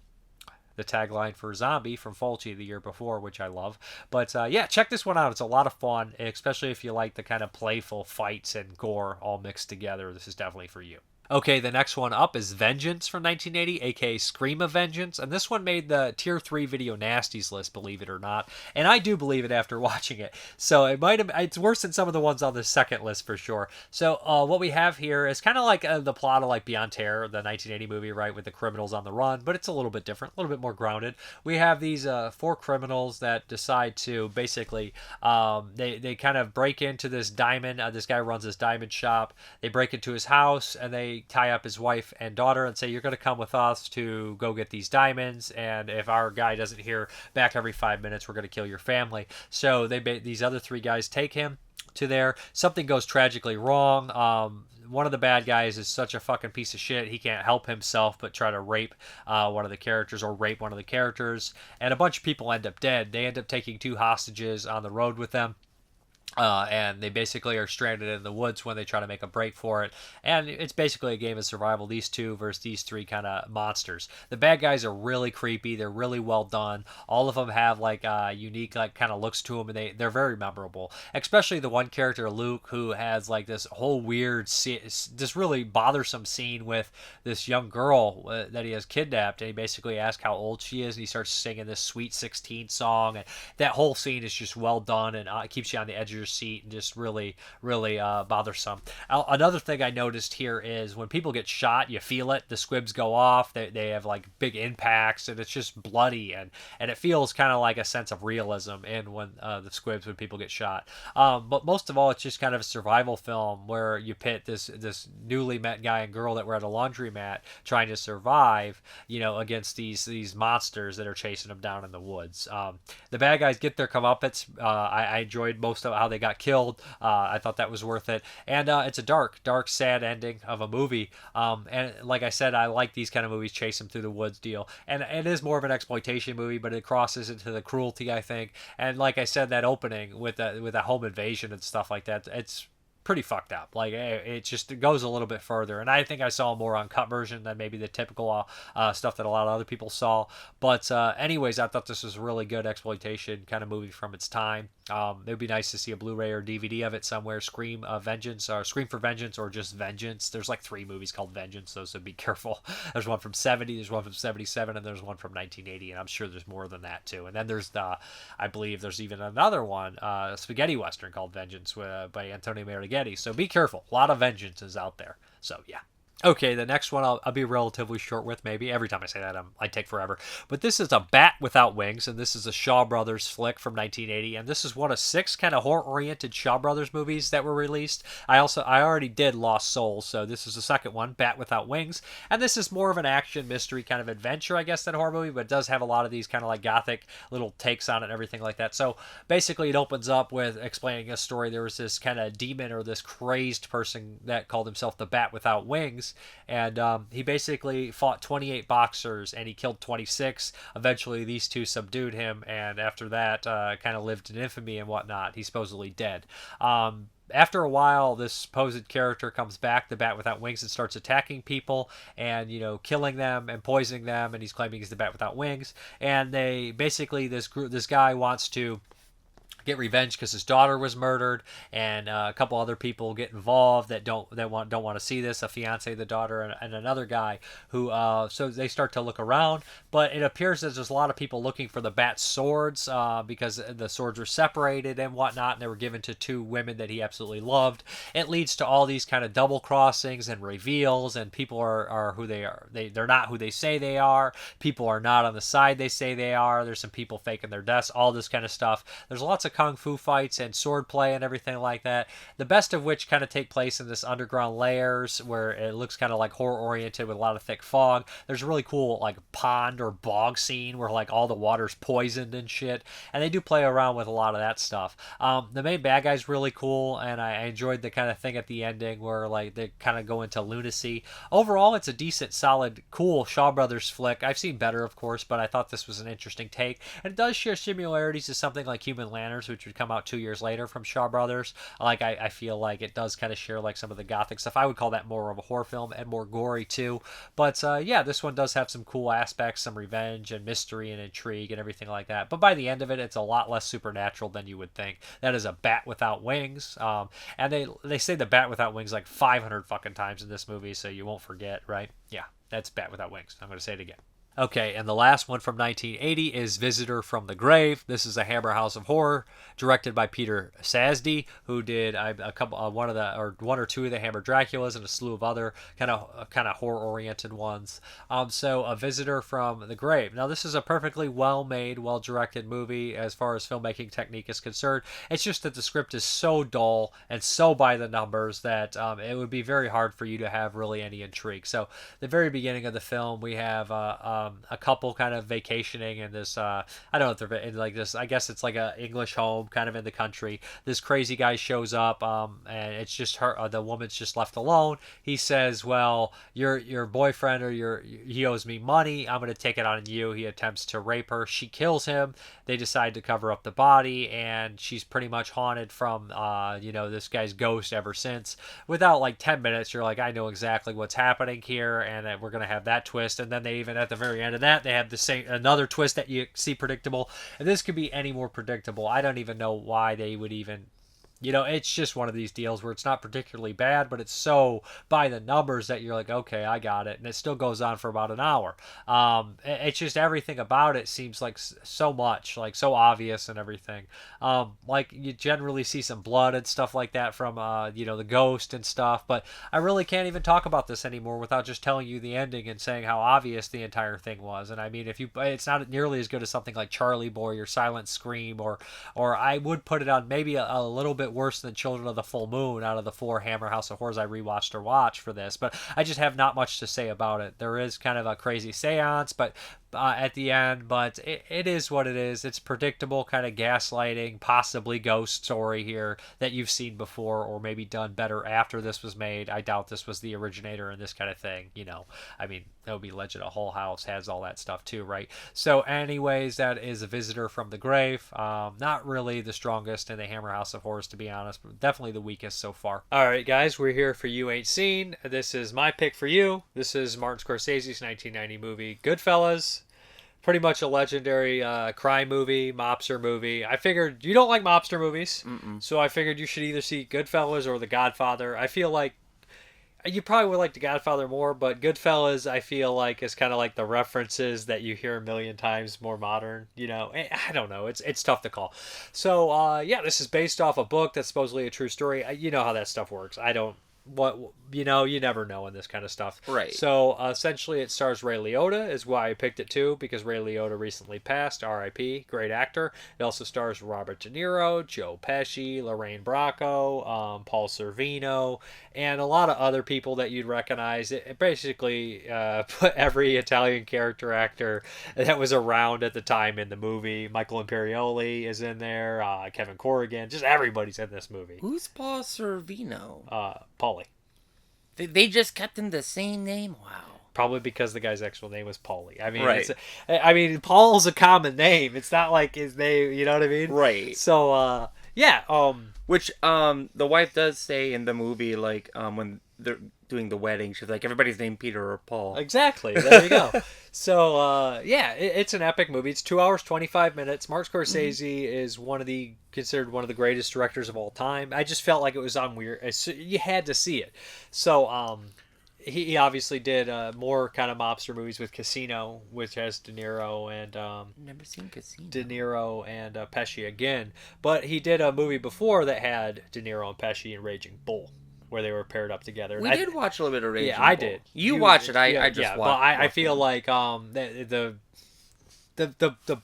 the tagline for Zombie from Fulci the year before, which I love. But yeah, check this one out. It's a lot of fun, especially if you like the kind of playful fights and gore all mixed together. This is definitely for you. Okay, the next one up is Vengeance from 1980, aka Scream of Vengeance, and this one made the Tier 3 Video Nasties list, believe it or not, and I do believe it after watching it. So it's worse than some of the ones on the second list for sure. So what we have here is kind of like the plot of like Beyond Terror, the 1980 movie, right, with the criminals on the run, but it's a little bit different, a little bit more grounded. We have these 4 criminals that decide to basically, they kind of break into this diamond, this guy runs this diamond shop, they break into his house, and they tie up his wife and daughter and say, you're going to come with us to go get these diamonds, and if our guy doesn't hear back every 5 minutes, we're going to kill your family. So these other 3 guys take him to there. Something goes tragically wrong. One of the bad guys is such a fucking piece of shit, he can't help himself but try to rape one of the characters, or rape one of the characters, and a bunch of people end up dead. They end up taking 2 hostages on the road with them. And they basically are stranded in the woods when they try to make a break for it. And it's basically a game of survival, these 2 versus these 3 kind of monsters. The bad guys are really creepy. They're really well done. All of them have like unique like kind of looks to them, and they're very memorable. Especially the one character, Luke, who has like this whole weird, this really bothersome scene with this young girl that he has kidnapped, and he basically asks how old she is, and he starts singing this Sweet 16 song, and that whole scene is just well done, and it keeps you on the edge of your seat, and just really bothersome. Another thing I noticed here is when people get shot, you feel it. The squibs go off. They have like big impacts, and it's just bloody, and it feels kind of like a sense of realism in when the squibs when people get shot. But most of all, it's just kind of a survival film where you pit this newly met guy and girl that were at a laundromat trying to survive, you know, against these monsters that are chasing them down in the woods. The bad guys get their comeuppance. I enjoyed most of how they got killed. I thought that was worth it, and it's a dark, sad ending of a movie. And like I said, I like these kind of movies, chase them through the woods deal, and it is more of an exploitation movie, but it crosses into the cruelty, I think. And like I said, that opening with the home invasion and stuff like that, it's pretty fucked up. Like, it goes a little bit further, and I think I saw more uncut version than maybe the typical stuff that a lot of other people saw. But anyways, I thought this was a really good exploitation kind of movie from its time. It would be nice to see a Blu-ray or DVD of it somewhere. Scream Vengeance, or Scream for Vengeance, or just Vengeance. There's like 3 movies called Vengeance, so be careful. There's one from 70, there's one from 77, and there's one from 1980, and I'm sure there's more than that too. And then there's I believe there's even another one, spaghetti western called Vengeance by Antonio Marighetti. So be careful. A lot of vengeances out there. So yeah. Okay, the next one I'll be relatively short with, maybe. Every time I say that, I take forever. But this is A Bat Without Wings, and this is a Shaw Brothers flick from 1980, and this is one of 6 kind of horror-oriented Shaw Brothers movies that were released. I already did Lost Souls, so this is the second one, Bat Without Wings, and this is more of an action, mystery kind of adventure, I guess, than a horror movie, but it does have a lot of these kind of like gothic little takes on it and everything like that. So basically it opens up with explaining a story. There was this kind of demon, or this crazed person that called himself the Bat Without Wings, and he basically fought 28 boxers, and he killed 26. Eventually these 2 subdued him, and after that kind of lived in infamy and whatnot. He's supposedly dead. After a while, this supposed character comes back, the Bat Without Wings, and starts attacking people and, you know, killing them and poisoning them, and he's claiming he's the Bat Without Wings. And they basically, this guy wants to get revenge because his daughter was murdered, and a couple other people get involved that don't want to see this. A fiance, the daughter, and another guy who so they start to look around, but it appears that there's a lot of people looking for the Bat's swords because the swords were separated and whatnot, and they were given to two women that he absolutely loved. It leads to all these kind of double crossings and reveals, and people are who they are. They're not who they say they are. People are not on the side they say they are. There's some people faking their deaths, all this kind of stuff. There's lots of kung fu fights and sword play and everything like that, the best of which kind of take place in this underground layers where it looks kind of like horror oriented with a lot of thick fog. There's a really cool like pond or bog scene where like all the water's poisoned and shit, and they do play around with a lot of that stuff. The main bad guy's really cool, and I enjoyed the kind of thing at the ending where like they kind of go into lunacy. Overall, it's a decent, solid, cool Shaw Brothers flick. I've seen better, of course, but I thought this was an interesting take, and it does share similarities to something like Human Lanterns, which would come out 2 years later from Shaw Brothers. Like I feel like it does kind of share like some of the gothic stuff. I would call that more of a horror film and more gory too. But yeah, this one does have some cool aspects, some revenge and mystery and intrigue and everything like that. But by the end of it, it's a lot less supernatural than you would think. That is a bat without wings, and they say the bat without wings like 500 fucking times in this movie, so you won't forget, right? Yeah, that's bat without wings. I'm going to say it again. Okay, and the last one from 1980 is Visitor from the Grave. This is a Hammer House of Horror, directed by Peter Sasdy, who did one or two of the Hammer Draculas and a slew of other kind of horror-oriented ones. So, A Visitor from the Grave. Now, this is a perfectly well-made, well-directed movie as far as filmmaking technique is concerned. It's just that the script is so dull and so by the numbers that it would be very hard for you to have really any intrigue. So, the very beginning of the film, we have a couple kind of vacationing in this I don't know if they're in like this, I guess it's like a English home kind of in the country. This crazy guy shows up and it's just her, the woman's just left alone. He says, well, your boyfriend he owes me money, I'm going to take it on you. He attempts to rape her. She kills him. They decide to cover up the body, and she's pretty much haunted from this guy's ghost ever since. Without like 10 minutes, you're like, I know exactly what's happening here, and we're going to have that twist. And then they even at the very end of that, they have another twist that you see predictable, and this could be any more predictable. I don't even know why they would even it's just one of these deals where it's not particularly bad, but it's so by the numbers that you're like, okay, I got it. And it still goes on for about an hour. It's just everything about it seems like so much, like so obvious and everything. Like you generally see some blood and stuff like that from, the ghost and stuff, but I really can't even talk about this anymore without just telling you the ending and saying how obvious the entire thing was. And I mean, it's not nearly as good as something like Charlie Boy or Silent Scream, or I would put it on maybe a little bit worse than Children of the Full Moon out of the 4 Hammer House of Horrors I rewatched or watched for this, but I just have not much to say about it. There is kind of a crazy seance, but at the end, but it is what it is. It's predictable kind of gaslighting, possibly ghost story here that you've seen before, or maybe done better after this was made. I doubt this was the originator in this kind of thing, I mean, that would be Legend of Hull House, has all that stuff too, right? So anyways, that is A Visitor from the Grave. Not really the strongest in the Hammer House of Horrors, to be honest, but definitely the weakest so far. Alright guys, we're here for You Ain't Seen. This is my pick for you. This is Martin Scorsese's 1990 movie Goodfellas. Pretty much a legendary crime movie, mobster movie. I figured you don't like mobster movies, so I figured you should either see Goodfellas or The Godfather. I feel like you probably would like The Godfather more, but Goodfellas, I feel like, is kind of like the references that you hear a million times more modern. I don't know. It's tough to call. So, this is based off a book that's supposedly a true story. You know how that stuff works. You never know in this kind of stuff. Right. So, essentially, it stars Ray Liotta, is why I picked it too, because Ray Liotta recently passed, R.I.P., great actor. It also stars Robert De Niro, Joe Pesci, Lorraine Bracco, Paul Sorvino, and a lot of other people that you'd recognize. It basically put every Italian character actor that was around at the time in the movie. Michael Imperioli is in there, Kevin Corrigan, just everybody's in this movie. Who's Paul Sorvino? Paulie. They just kept him the same name? Wow. Probably because the guy's actual name was Paulie. I mean, right. Paul's a common name. It's not like his name, you know what I mean? Right. So, Yeah. Which the wife does say in the movie, like when they're doing the wedding, she's like, everybody's named Peter or Paul. Exactly. There you go. So yeah, it's an epic movie. It's 2 hours 25 minutes. Mark Scorsese is considered one of the greatest directors of all time. I just felt like it was on weird. You had to see it. So he obviously did more kind of mobster movies with Casino, which has De Niro and Never seen Casino. De Niro and Pesci again. But he did a movie before that had De Niro and Pesci in Raging Bull, where they were paired up together. We did watch a little bit of Raging Bull. Yeah, I did. You watched it. I just watched. But I feel like the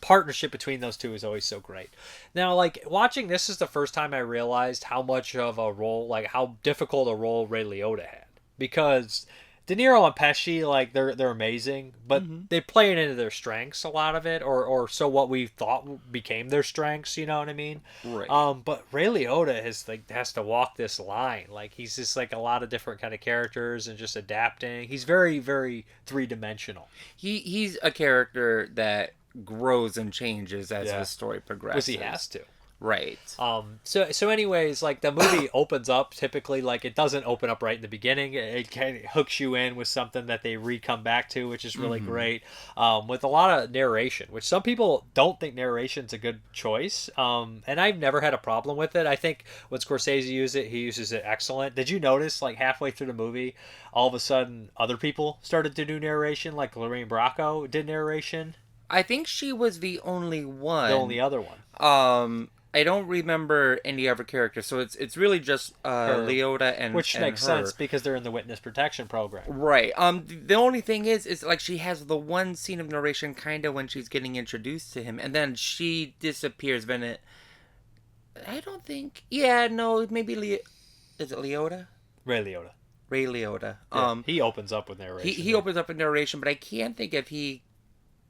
partnership between those two is always so great. Now, like, watching this is the first time I realized how much of a role, like how difficult a role Ray Liotta had. Because De Niro and Pesci, like, they're amazing, but they play it into their strengths, a lot of it, or so what we thought became their strengths, you know what I mean? Right. But Ray Liotta has to walk this line. Like, he's just like a lot of different kind of characters and just adapting. He's very, very three-dimensional. He's a character that grows and changes as the story progresses. Because he has to. Right. So anyways, like, the movie opens up typically, like, it doesn't open up right in the beginning. It kind of hooks you in with something that they come back to, which is really great. With a lot of narration, which some people don't think narration's a good choice. And I've never had a problem with it. I think when Scorsese he uses it excellent. Did you notice, like, halfway through the movie, all of a sudden other people started to do narration, like Lorraine Bracco did narration? I think she was the only one. The only other one. I don't remember any other characters, so it's really just Liotta and which makes her. sense because they're in the witness protection program, right? The only thing is like she has the one scene of narration kind of when she's getting introduced to him, and then she disappears. I don't think. Yeah, no, maybe is it Liotta? Ray Liotta. Yeah, he opens up with narration. He opens up with narration, but I can't think if he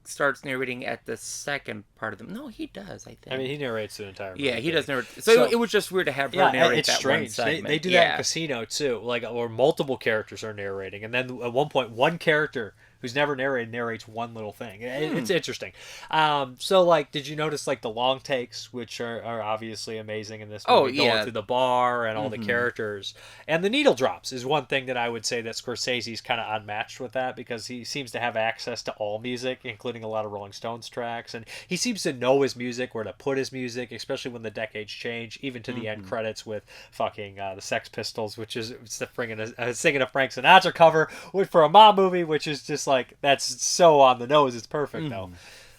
starts narrating at the second part of them. No, he does, I think. I mean, he narrates the entire movie. Yeah, he does narrate. So it was just weird to have her narrate it's that strange. one segment. They do that in Casino, too, like, or multiple characters are narrating. And then at one point, one character who's never narrated narrates one little thing. It's interesting. So, like, did you notice, like, the long takes, which are obviously amazing in this movie? Going through the bar and all the characters. And the needle drops is one thing that I would say that Scorsese's kind of unmatched with that, because he seems to have access to all music, including a lot of Rolling Stones tracks. And he seems to know his music, where to put his music, especially when the decades change, even to the end credits with fucking the Sex Pistols, which is singing a Frank Sinatra cover for a mob movie, which is just like, that's so on the nose. It's perfect though.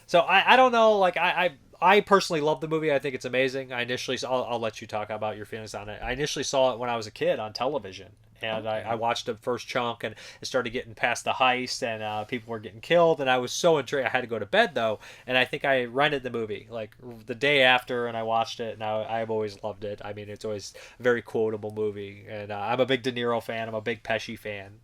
So I don't know, like, I personally love the movie. I think it's amazing. I'll let you talk about your feelings on it. I initially saw it when I was a kid on television, and I watched the first chunk, and it started getting past the heist, and people were getting killed, and I was so intrigued. I had to go to bed though, and I think I rented the movie like the day after, and I watched it, and I've always loved it. I mean, it's always a very quotable movie, and I'm a big De Niro fan. I'm a big Pesci fan.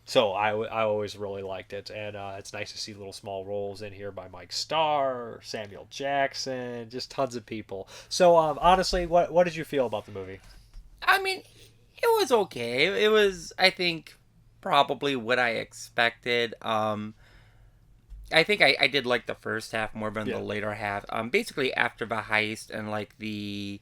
So I always really liked it, and it's nice to see little small roles in here by Mike Starr, Samuel Jackson, just tons of people. So honestly, what did you feel about the movie? I mean, it was okay. It was, I think, probably what I expected. I think I did like the first half more than the later half. Basically after the heist and like the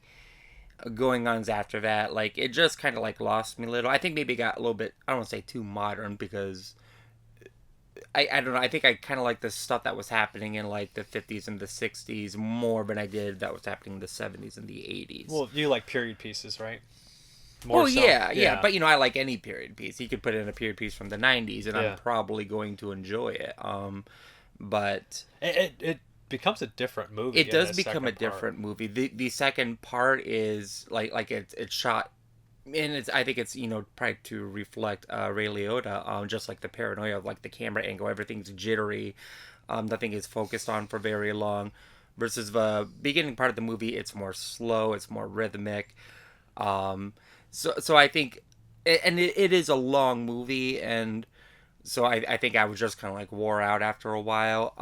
going ons after that, like, it just kind of like lost me a little. I think maybe it got a little bit, I don't want to say too modern, because I don't know, I think I kind of like the stuff that was happening in like the 50s and the 60s more than I did that was happening in the 70s and the 80s. Well, you like period pieces, right? More so. Yeah, but I like any period piece. You could put in a period piece from the 90s and I'm probably going to enjoy it. But it becomes a different movie. It does become a different movie. The second part is like it's shot, and I think it's probably to reflect Ray Liotta, just like the paranoia of like the camera angle, everything's jittery, nothing is focused on for very long, versus the beginning part of the movie, it's more slow, it's more rhythmic. So I think, and it is a long movie, and so I think I was just kind of like wore out after a while.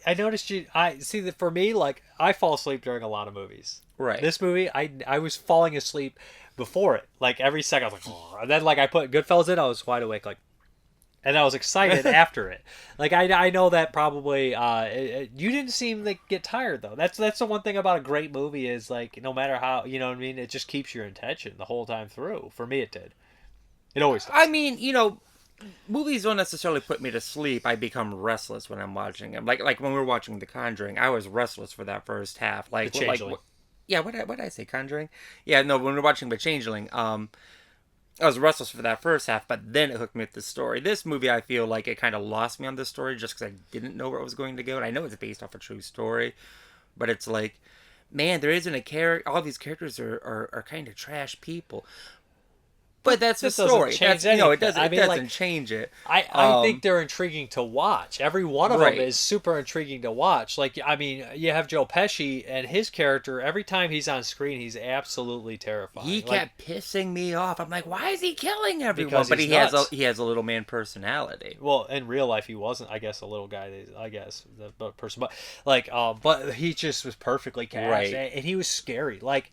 I noticed I see that for me, like, I fall asleep during a lot of movies. Right. This movie, I was falling asleep before it. Like, every second I was like, oh. And then, like, I put Goodfellas in, I was wide awake, like, and I was excited after it. Like I know that probably you didn't seem to get tired though. That's the one thing about a great movie is like no matter how you know what I mean, it just keeps your attention the whole time through. For me, it did. It always does. I mean, you know, movies don't necessarily put me to sleep. I become restless when I'm watching them. Like when we were watching The Conjuring, I was restless for that first half. Like The Changeling. Yeah, what did I say? Conjuring? Yeah, no. When we were watching The Changeling, I was restless for that first half, but then it hooked me with the story. This movie, I feel like it kind of lost me on the story just because I didn't know where it was going to go. And I know it's based off a true story, but it's like, man, there isn't a character. All these characters are kind of trash people. But that's the story. It doesn't change it. I think they're intriguing to watch. Every one of Right. them is super intriguing to watch. Like, I mean, you have Joe Pesci and his character. Every time he's on screen, he's absolutely terrifying. He kept pissing me off. I'm like, why is he killing everyone? Because But he's he has a little man personality. Well, in real life, he wasn't. I guess a little guy. I guess the person, but like, but he just was perfectly cast, Right. and he was scary. Like,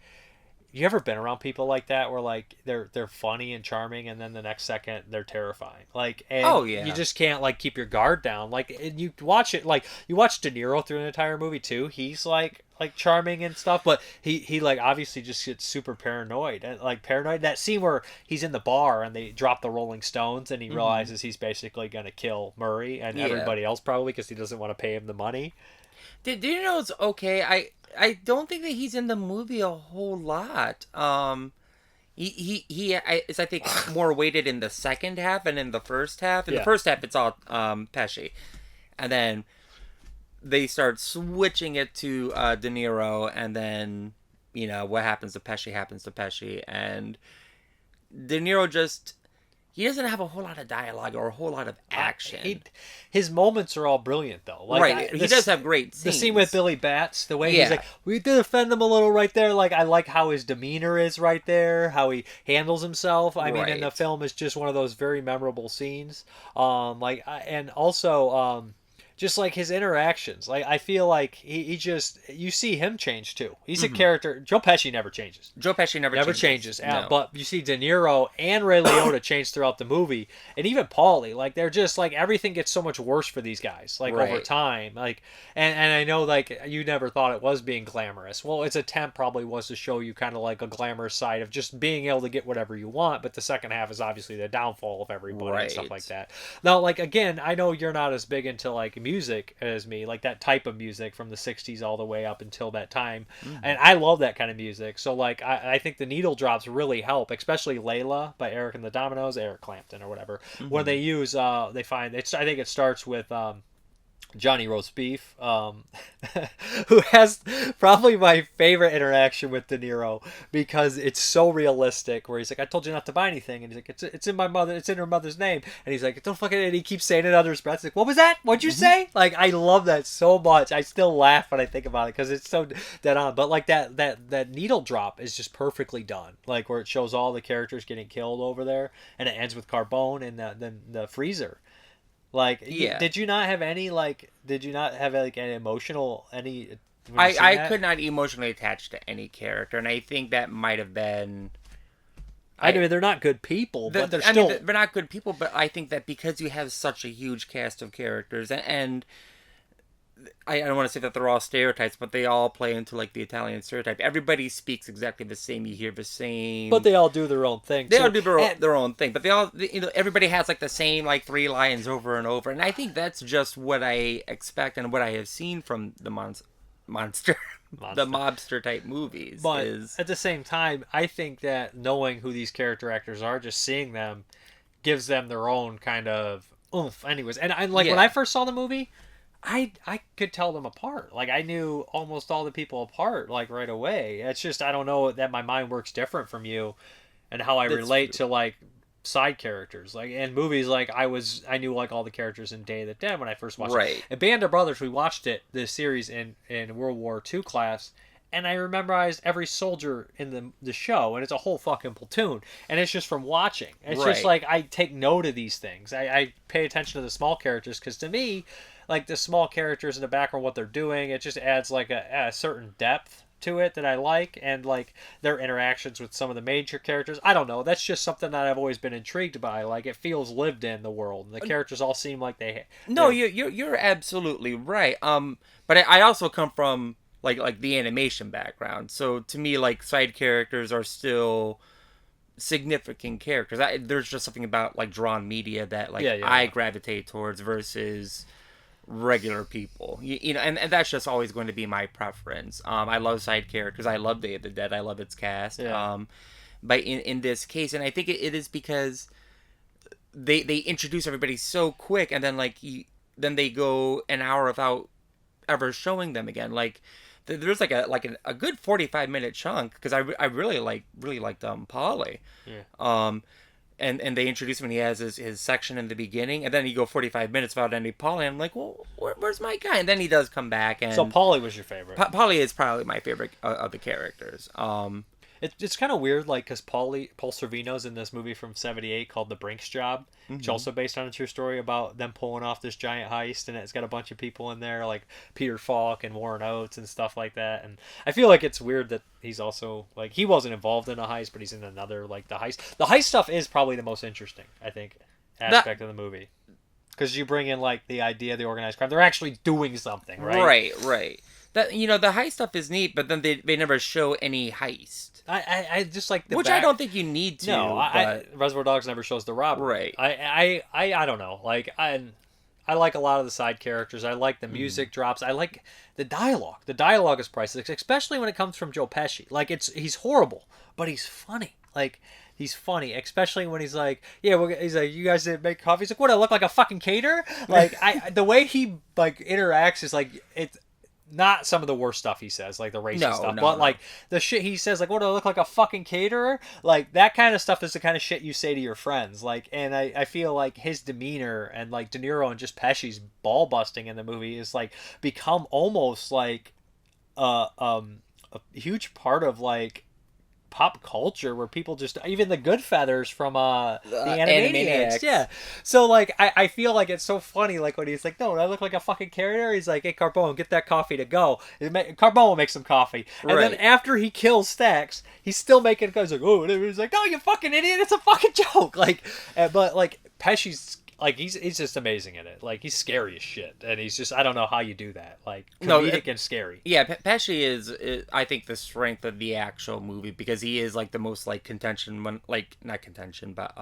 you ever been around people like that, where like they're funny and charming, and then the next second they're terrifying? Like, and Oh, yeah. you just can't like keep your guard down. Like, and you watch it, like you watch De Niro through an entire movie too. He's like charming and stuff, but he like obviously just gets super paranoid and like paranoid. That scene where he's in the bar and they drop the Rolling Stones and he realizes he's basically gonna kill Murray and Yeah. everybody else probably because he doesn't want to pay him the money. Did you know it's okay? I don't think that he's in the movie a whole lot. Is I think more weighted in the second half and in the first half. In the first half, it's all Pesci, and then they start switching it to De Niro, and then you know what happens to Pesci, and De Niro just. He doesn't have a whole lot of dialogue or a whole lot of action. His moments are all brilliant, though. Like, right. He does have great scenes. The scene with Billy Batts, the way Yeah. he's like, we did offend him a little right there. Like, I like how his demeanor is right there, how he handles himself. I mean, in the Right. film, it's just one of those very memorable scenes. And also, just like his interactions. Like, I feel like he just, you see him change too. He's a character. Joe Pesci never changes. Joe Pesci never changes. No. But you see De Niro and Ray Liotta change throughout the movie, and even Paulin. Like, they're just like everything gets so much worse for these guys. Like over Right. time. Like, and I know like you never thought it was being glamorous. Well, its attempt probably was to show you kind of like a glamorous side of just being able to get whatever you want. But the second half is obviously the downfall of everybody and stuff Right. like that. Now, like again, I know you're not as big into like music as me, like that type of music from the 60s all the way up until that time. And I love that kind of music. So like I think the needle drops really help, especially Layla by Eric and the Dominoes, Eric Clapton or whatever. When they use they find it's, I think it starts with Johnny Roast Beef, who has probably my favorite interaction with De Niro because it's so realistic. Where he's like, "I told you not to buy anything," and he's like, "It's in my mother, it's in her mother's name," and he's like, "Don't fucking," and he keeps saying it under his breath. It's like, "What was that? What'd you say?" Like, I love that so much. I still laugh when I think about it because it's so dead on. But like that needle drop is just perfectly done. Like where it shows all the characters getting killed over there, and it ends with Carbone and the freezer. Like, Yeah. did you not have any an emotional, any... when you seen I that? could not emotionally attach to any character, and I think that might have been... I mean, they're not good people, but they're I mean, still... they're not good people, but I think that because you have such a huge cast of characters, and I don't want to say that they're all stereotypes, but they all play into like the Italian stereotype. Everybody speaks exactly the same. You hear the same. But they all do their own thing. They too. all do their own thing, but they all, you know, everybody has like the same like 3 lines over and over, and I think that's just what I expect and what I have seen from the monster, the mobster type movies. But at the same time, I think that knowing who these character actors are, just seeing them, gives them their own kind of oomph. Anyways, and I like when I first saw the movie, I could tell them apart. Like, I knew almost all the people apart, like, right away. It's just, I don't know that my mind works different from you and how I relate to, like, side characters. Like, in movies, like, I knew, like, all the characters in Day of the Dead when I first watched it. In Band of Brothers, we watched the series in World War II class, and I memorized every soldier in the show, and it's a whole fucking platoon. And it's just from watching. It's just, like, I take note of these things. I pay attention to the small characters, because to me... like the small characters in the background, what they're doing, it just adds like a certain depth to it that I like, and like their interactions with some of the major characters. I don't know. That's just something that I've always been intrigued by. Like it feels lived in the world. And the characters all seem like they. No, you're absolutely right. But I also come from like the animation background, so to me, like side characters are still significant characters. There's just something about like drawn media that like I gravitate towards versus regular people, you know, and that's just always going to be my preference. I love side characters. I love Day of the Dead. I love its cast. But in this case, and I think it is because they introduce everybody so quick, and then like then they go an hour without ever showing them again. Like there's like a good 45-minute chunk because I really liked Paulin. And they introduce him and he has his section in the beginning, and then you go 45 minutes without any Paulin. I'm like, well, where's my guy? And then he does come back. And so Paulin was your favorite. Paulin is probably my favorite of the characters. It's kind of weird, like, because Paul Sorvino's in this movie from '78 called The Brinks Job, which is also based on a true story about them pulling off this giant heist, and it's got a bunch of people in there, like Peter Falk and Warren Oates and stuff like that. And I feel like it's weird that he's also, like, he wasn't involved in a heist, but he's in another, like, the heist. The heist stuff is probably the most interesting, I think, aspect of the movie. Because you bring in, like, the idea of the organized crime. They're actually doing something, right? Right. That, you know, the heist stuff is neat, but then they never show any heist. I just like the which I don't think you need to. No, Reservoir Dogs never shows the robbery. Right. I don't know. Like I like a lot of the side characters. I like the music drops. I like the dialogue. The dialogue is priceless, especially when it comes from Joe Pesci. Like he's horrible, but he's funny. Like he's funny, especially when he's like, he's like, you guys didn't make coffee. He's like, what? I look like a fucking caterer? Like the way he like interacts is like it's. Not some of the worst stuff he says, like the racist stuff, but like the shit he says, like, what do I look like, a fucking caterer? Like that kind of stuff is the kind of shit you say to your friends. Like, and I feel like his demeanor and like De Niro and just Pesci's ball busting in the movie is like become almost like a huge part of like pop culture where people just, even the Goodfellas from the Animaniacs. Yeah. So like I feel like it's so funny, like when he's like, no, I look like a fucking carrier. He's like, hey Carbone, get that coffee to go. Carbone makes some coffee. And then after he kills Stax, he's still making guys like, oh, he's like, no, you fucking idiot, it's a fucking joke. Like but like Pesci's like he's just amazing at it. Like he's scary as shit, and he's just, I don't know how you do that. Like comedic and scary. Yeah, Pesci is I think the strength of the actual movie because he is like the most like contention when like not contention but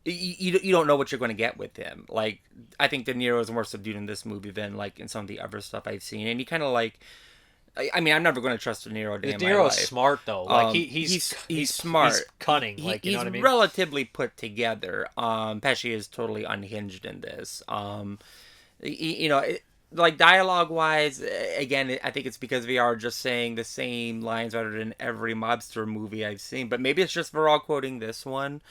you don't know what you're going to get with him. Like I think De Niro is more subdued in this movie than like in some of the other stuff I've seen, and he kind of like. I mean, I'm never going to trust De Niro. De Niro's smart though. Like he's smart, he's cunning. Like you know what I mean. He's relatively put together. Pesci is totally unhinged in this. You know, like dialogue wise, again, I think it's because we are just saying the same lines rather than every mobster movie I've seen. But maybe it's just we're all quoting this one.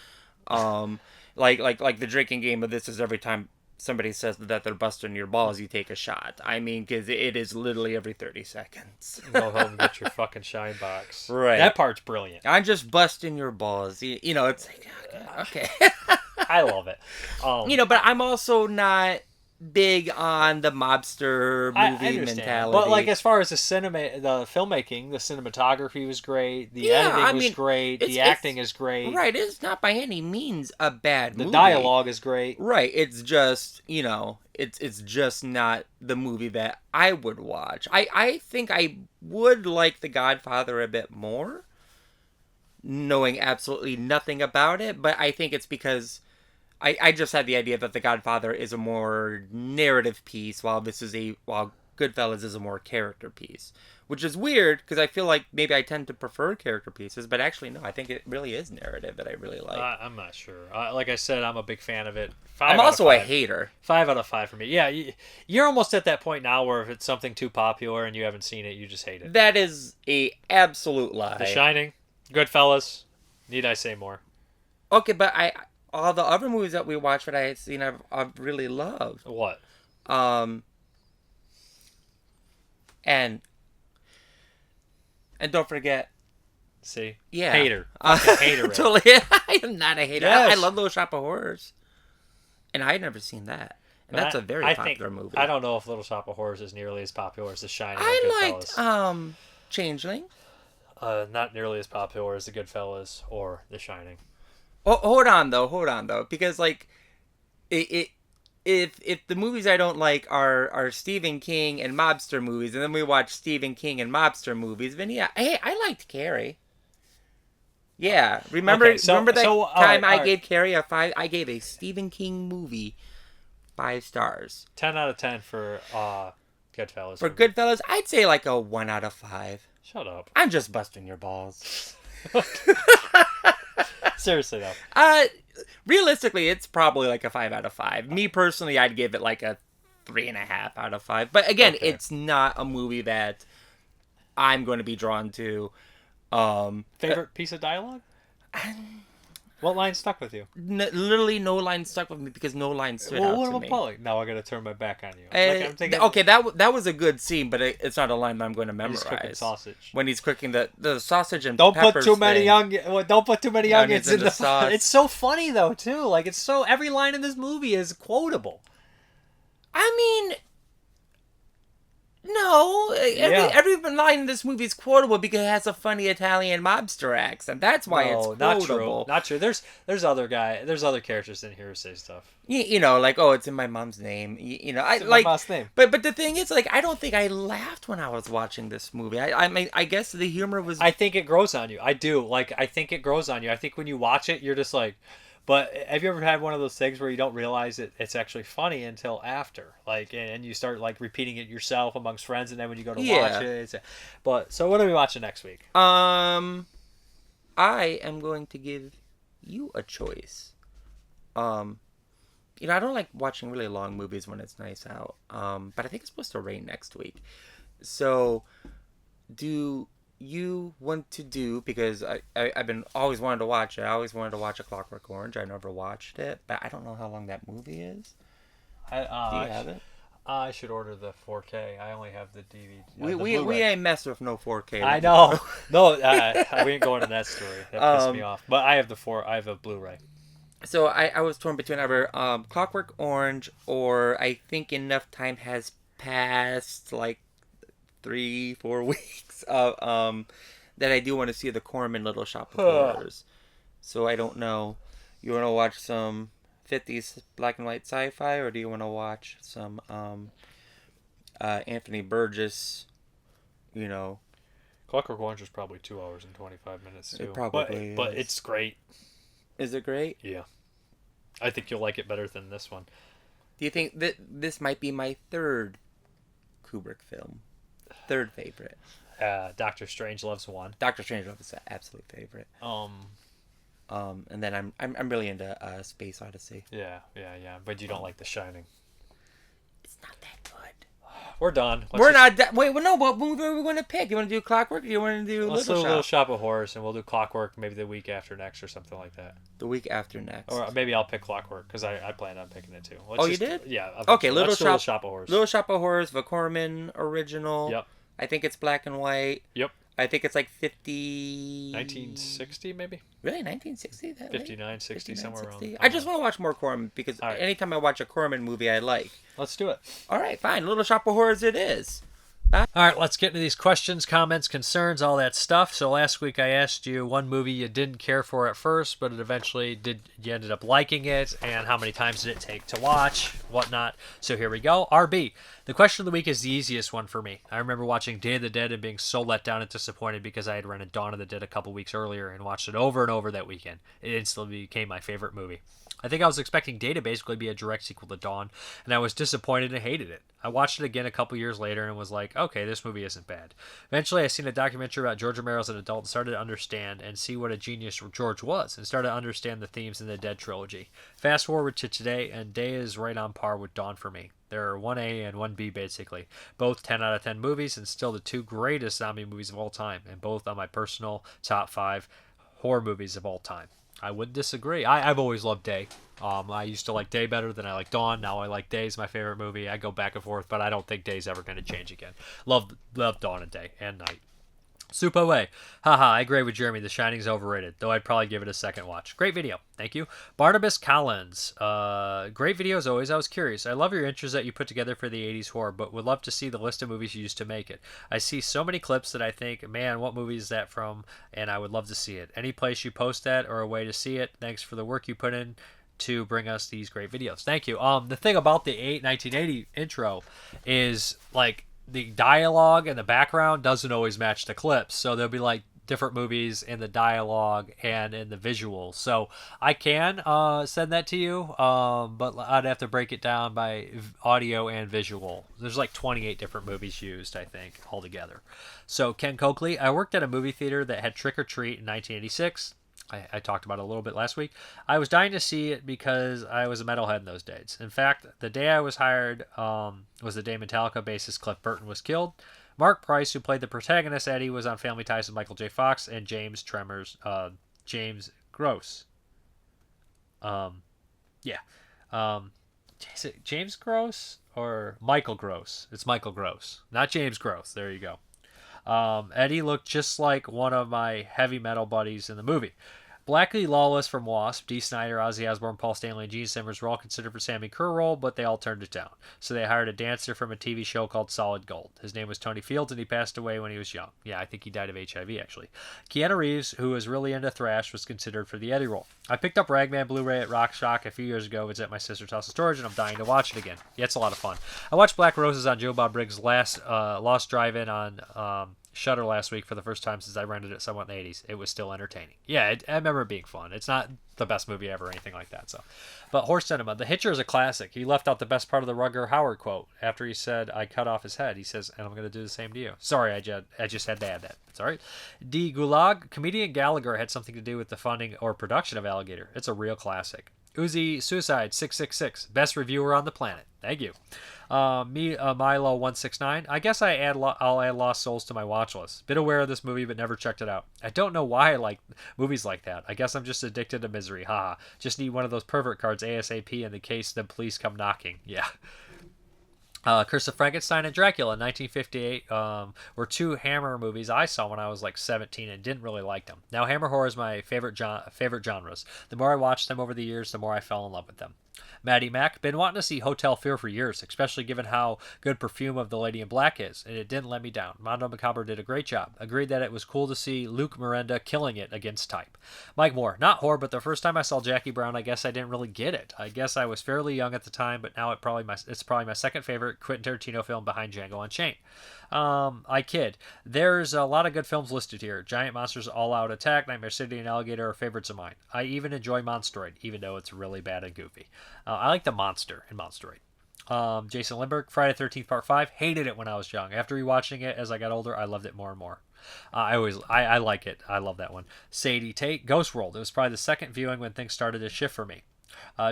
Like the drinking game of this is every time somebody says that they're busting your balls, you take a shot. I mean, because it is literally every 30 seconds. Go home and get your fucking shine box. Right. That part's brilliant. I'm just busting your balls. You know, it's like, okay. I love it. You know, but I'm also not big on the mobster movie mentality. But like as far as the filmmaking, the cinematography was great, the editing was great, the acting is great. Right, it's not by any means a bad movie. The dialogue is great. Right, it's just, you know, it's just not the movie that I would watch. I think I would like The Godfather a bit more, knowing absolutely nothing about it, but I think it's because I just had the idea that The Godfather is a more narrative piece, while Goodfellas is a more character piece. Which is weird, because I feel like maybe I tend to prefer character pieces, but actually, no, I think it really is narrative that I really like. I'm not sure. Like I said, I'm a big fan of it. I'm also a hater. 5 out of 5 for me. Yeah, you're almost at that point now where if it's something too popular and you haven't seen it, you just hate it. That is a absolute lie. The Shining, Goodfellas, need I say more? Okay, but all the other movies that we watched that I had seen, I've really loved. What? And don't forget. See? Yeah. Hater. Hater. Totally. I am not a hater. Yes. I love Little Shop of Horrors. And I had never seen that. And that's a very popular movie. I don't know if Little Shop of Horrors is nearly as popular as The Shining. I liked Changeling. Not nearly as popular as The Goodfellas or The Shining. Oh, hold on though, because like, if the movies I don't like are Stephen King and mobster movies, and then we watch Stephen King and mobster movies, then yeah, hey, I liked Carrie. Yeah, remember that time I gave Carrie a 5? I gave a Stephen King movie 5 stars. 10 out of 10 for Goodfellas. For Goodfellas, I'd say like a 1 out of 5. Shut up. I'm just busting your balls. Seriously though. Realistically, it's probably like a 5 out of 5. Me personally, I'd give it like a 3.5 out of 5. But again, it's not a movie that I'm going to be drawn to. Favorite piece of dialogue? What line stuck with you? Literally no line stuck with me because no line stood out to me. What about Paulin? Now I got to turn my back on you. I'm thinking, okay, that was a good scene, but it's not a line that I'm going to memorize. He's cooking sausage. When he's cooking the sausage and don't peppers put too many thing. Don't put too many onions in the sauce. It's so funny though too. Like it's so every line in this movie is quotable. I mean, no, every line in this movie is quotable because it has a funny Italian mobster accent. That's why it's quotable. Not true. There's other characters in here who say stuff. You know, like, oh, it's in my mom's name. You know, my mom's name. But the thing is, like, I don't think I laughed when I was watching this movie. I mean, I guess the humor was. I think it grows on you. I do. Like, I think it grows on you. I think when you watch it, you're just like. But have you ever had one of those things where you don't realize it's actually funny until after, like, and you start like repeating it yourself amongst friends, and then when you go to watch it, but so what are we watching next week? I am going to give you a choice. You know, I don't like watching really long movies when it's nice out. But I think it's supposed to rain next week, so do you want to do, because I've been always wanted to watch it. I always wanted to watch A Clockwork Orange. I never watched it, but I don't know how long that movie is. Do you have it? I should order the 4K. I only have the DVD. We ain't mess with no 4K. I know. No, we ain't going to that story. That pissed me off. But I have I have a Blu-ray. So I was torn between either Clockwork Orange or I think enough time has passed, like 3-4 weeks of that I do want to see the Corman Little Shop of Horrors. So I don't know. You want to watch some 50s black and white sci-fi, or do you want to watch some Anthony Burgess? You know, Clockwork Orange is probably 2 hours and 25 minutes too. It probably but it's great. Is it great? Yeah, I think you'll like it better than this one. Do you think that this might be my third Kubrick film? Third favorite. Doctor Strangelove's one. Doctor Strangelove is an absolute favorite. And then I'm really into Space Odyssey. Yeah. But you don't like The Shining. It's not that good. We're done. Wait, no. What movie are we going to pick? You want to do Clockwork, or you want to do Little Shop of Horrors, and we'll do Clockwork maybe the week after next or something like that. The week after next. Or maybe I'll pick Clockwork because I planned on picking it too. You did? Yeah. Okay, Little Shop of Horrors. Little Shop of Horrors, the Corman original. Yep. I think it's black and white. Yep. I think it's like 1960 maybe? Really? 1960? 59, 60, somewhere around. I just want to watch more Corman because anytime I watch a Corman movie, I like. Let's do it. All right, fine. Little Shop of Horrors it is. All right, let's get into these questions, comments, concerns, all that stuff. So last week I asked you one movie you didn't care for at first, but it eventually you ended up liking it, and how many times did it take to watch, whatnot. So here we go. RB. The question of the week is the easiest one for me. I remember watching Day of the Dead and being so let down and disappointed because I had rented Dawn of the Dead a couple weeks earlier and watched it over and over that weekend. It instantly became my favorite movie. I think I was expecting Day to basically be a direct sequel to Dawn, and I was disappointed and hated it. I watched it again a couple years later and was like, okay, this movie isn't bad. Eventually, I seen a documentary about George Romero as an adult and started to understand and see what a genius George was, and started to understand the themes in the Dead trilogy. Fast forward to today, and Day is right on par with Dawn for me. There are 1A and 1B basically. Both 10 out of 10 movies, and still the two greatest zombie movies of all time, and both on my personal top 5 horror movies of all time. I wouldn't disagree. I've always loved Day. I used to like Day better than I like Dawn. Now I like Day's my favorite movie. I go back and forth, but I don't think Day's ever going to change again. Love Dawn and Day and Night. Super way. Haha, I agree with Jeremy. The Shining's overrated, though I'd probably give it a second watch. Great video. Thank you. Barnabas Collins. Great video as always. I was curious. I love your intros that you put together for the 80s horror, but would love to see the list of movies you used to make it. I see so many clips that I think, man, what movie is that from? And I would love to see it. Any place you post that or a way to see it? Thanks for the work you put in to bring us these great videos. Thank you. The thing about the 1980 intro is, like, the dialogue and the background doesn't always match the clips, so there'll be like different movies in the dialogue and in the visuals. So I can send that to you, but I'd have to break it down by audio and visual. There's like 28 different movies used, I think, altogether. So Ken Coakley, I worked at a movie theater that had Trick or Treat in 1986. I talked about it a little bit last week. I was dying to see it because I was a metalhead in those days. In fact, the day I was hired was the day Metallica bassist Cliff Burton was killed. Mark Price, who played the protagonist Eddie, was on Family Ties with Michael J. Fox and James Gross. Is it James Gross or Michael Gross? It's Michael Gross, not James Gross. There you go. Eddie looked just like one of my heavy metal buddies in the movie. Blackie Lawless from Wasp, Dee Snider, Ozzy Osbourne, Paul Stanley, and Gene Simmons were all considered for Sammy Kerr role, but they all turned it down. So they hired a dancer from a TV show called Solid Gold. His name was Tony Fields, and he passed away when he was young. Yeah, I think he died of HIV, actually. Keanu Reeves, who was really into thrash, was considered for the Eddie role. I picked up Ragman Blu-ray at Rock Shock a few years ago. It's at my sister's house in storage, and I'm dying to watch it again. Yeah, it's a lot of fun. I watched Black Roses on Joe Bob Briggs' Lost Drive-In on Shudder last week for the first time since I rented it somewhat in the 80s. It was still entertaining. Yeah, I remember it being fun. It's not the best movie ever or anything like that. But Horse Cinema, The Hitcher is a classic. He left out the best part of the Rutger Hauer quote after he said, "I cut off his head." He says, "And I'm going to do the same to you." Sorry, I just had to add that. It's all right. D. Gulag, comedian Gallagher had something to do with the funding or production of Alligator. It's a real classic. Uzi Suicide 666, best reviewer on the planet. Thank you. Milo 169. I guess I'll add Lost Souls to my watch list. Been aware of this movie, but never checked it out. I don't know why I like movies like that. I guess I'm just addicted to misery. Haha. Just need one of those pervert cards ASAP in the case the police come knocking. Yeah. Curse of Frankenstein and Dracula in 1958 were two Hammer movies I saw when I was like 17 and didn't really like them. Now Hammer horror is my favorite genres. The more I watched them over the years, the more I fell in love with them. Maddie Mack, been wanting to see Hotel Fear for years, especially given how good Perfume of the Lady in Black is, and it didn't let me down. Mondo Macabre did a great job. Agreed that it was cool to see Luke Miranda killing it against type. Mike Moore, not horror, but the first time I saw Jackie Brown, I guess I didn't really get it. I guess I was fairly young at the time, but now it's probably my second favorite Quentin Tarantino film behind Django Unchained. I kid. There's a lot of good films listed here. Giant Monsters, All Out Attack, Nightmare City, and Alligator are favorites of mine. I even enjoy Monstroid, even though it's really bad and goofy. I like the monster in Monstroid. Jason Lindbergh, Friday the 13th Part 5. Hated it when I was young. After rewatching it as I got older, I loved it more and more. I like it. I love that one. Sadie Tate, Ghost World. It was probably the second viewing when things started to shift for me.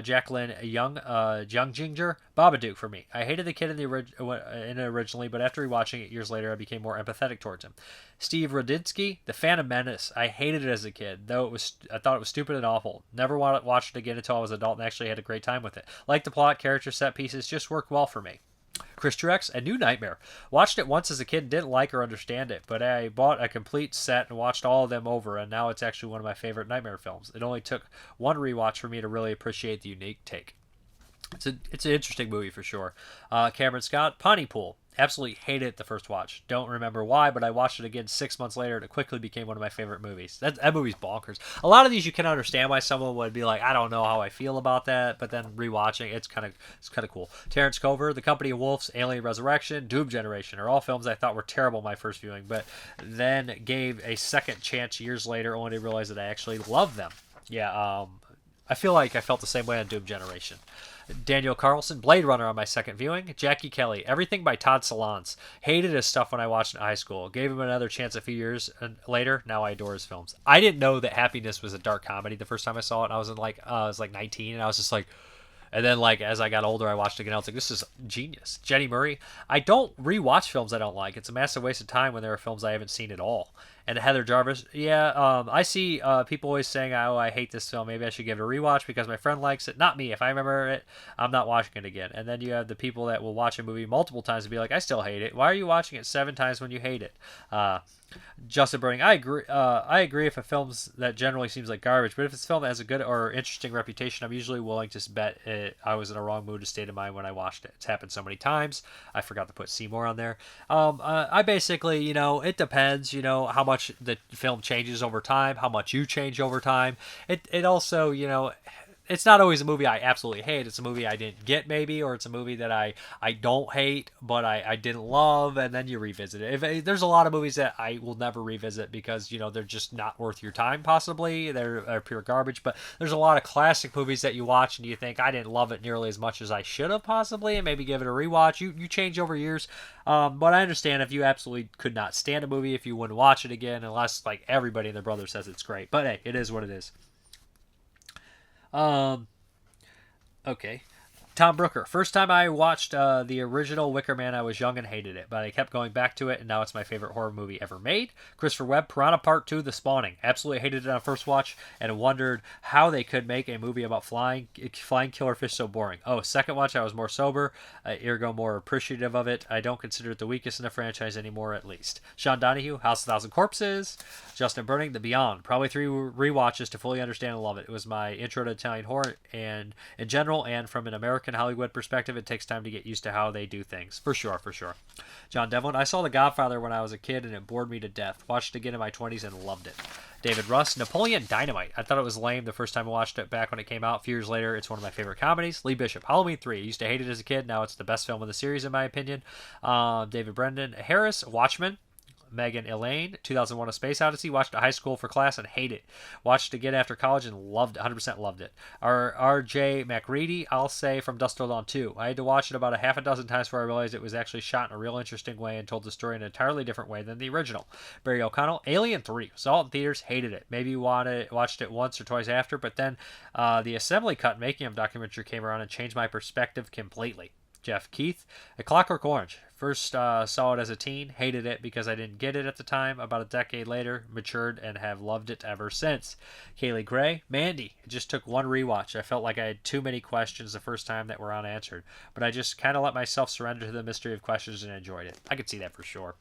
Jacqueline Young Ginger, Babadook for me. I hated the kid in it originally, but after rewatching it years later, I became more empathetic towards him. Steve Rodinsky, The Phantom Menace. I hated it as a kid, though I thought it was stupid and awful. Never watched it again until I was an adult and actually had a great time with it. Like the plot, character, set pieces just worked well for me. Chris Truex, A New Nightmare. Watched it once as a kid and didn't like or understand it, but I bought a complete set and watched all of them over, and now it's actually one of my favorite Nightmare films. It only took one rewatch for me to really appreciate the unique take. It's an interesting movie for sure. Cameron Scott, Pontypool. Absolutely hated it the first watch. Don't remember why, but I watched it again 6 months later and it quickly became one of my favorite movies. That movie's bonkers. A lot of these you can understand why someone would be like, I don't know how I feel about that, but then rewatching it's kind of cool. Terrence Cover, The Company of Wolves, Alien Resurrection, Doom Generation are all films I thought were terrible my first viewing, but then gave a second chance years later only to realize that I actually loved them. Yeah, I feel like I felt the same way on Doom Generation. Daniel Carlson, Blade Runner on my second viewing. Jackie Kelly, everything by Todd Solondz. Hated his stuff when I watched in high school. Gave him another chance a few years later. Now I adore his films. I didn't know that Happiness was a dark comedy the first time I saw it. I was like 19, and I was just like, and then like as I got older, I watched it again. I was like, this is genius. Jenny Murray. I don't rewatch films I don't like. It's a massive waste of time when there are films I haven't seen at all. And Heather Jarvis, I see people always saying, oh, I hate this film. Maybe I should give it a rewatch because my friend likes it. Not me. If I remember it, I'm not watching it again. And then you have the people that will watch a movie multiple times and be like, I still hate it. Why are you watching it 7 times when you hate it? Justin Burning, I agree. I agree if a film's that generally seems like garbage, but if it's a film that has a good or interesting reputation, I'm usually willing to bet I was in a wrong mood or state of mind when I watched it. It's happened so many times. I forgot to put Seymour on there. I basically, it depends. How much the film changes over time, how much you change over time. It also, it's not always a movie I absolutely hate. It's a movie I didn't get, maybe, or it's a movie that I don't hate, but I didn't love, and then you revisit it. There's a lot of movies that I will never revisit because, they're just not worth your time, possibly. They're pure garbage, but there's a lot of classic movies that you watch and you think, I didn't love it nearly as much as I should have, possibly, and maybe give it a rewatch. You change over years, but I understand if you absolutely could not stand a movie, if you wouldn't watch it again, unless, like, everybody and their brother says it's great. But, hey, it is what it is. Okay. Tom Brooker. First time I watched the original Wicker Man, I was young and hated it, but I kept going back to it, and now it's my favorite horror movie ever made. Christopher Webb, Piranha Part 2, The Spawning. Absolutely hated it on first watch, and wondered how they could make a movie about flying killer fish so boring. Oh, second watch, I was more sober, ergo more appreciative of it. I don't consider it the weakest in the franchise anymore, at least. Sean Donahue, House of a Thousand Corpses. Justin Burning, The Beyond. Probably 3 rewatches to fully understand and love it. It was my intro to Italian horror, and in general, and from an American Hollywood perspective, it takes time to get used to how they do things. For sure. John Devlin, I saw The Godfather when I was a kid and it bored me to death. Watched it again in my 20s and loved it. David Russ, Napoleon Dynamite. I thought it was lame the first time I watched it back when it came out. A few years later, it's one of my favorite comedies. Lee Bishop, Halloween 3. I used to hate it as a kid. Now it's the best film of the series, in my opinion. David Brendan Harris, Watchmen. Megan Elaine, 2001: A Space Odyssey. Watched it high school for class and hate it. Watched it again after college and loved it. 100% loved it. R.J. McReady, I'll say From Dusk Till Dawn 2. I had to watch it about a half a dozen times before I realized it was actually shot in a real interesting way and told the story in an entirely different way than the original. Barry O'Connell, Alien 3. Saw it in theaters, hated it. Maybe watched it once or twice after, but then the assembly cut and making of documentary came around and changed my perspective completely. Jeff Keith, A Clockwork Orange. First saw it as a teen, hated it because I didn't get it at the time. About a decade later, matured and have loved it ever since. Kaylee Gray, Mandy. It just took one rewatch. I felt like I had too many questions the first time that were unanswered, but I just kind of let myself surrender to the mystery of questions and enjoyed it. I could see that for sure.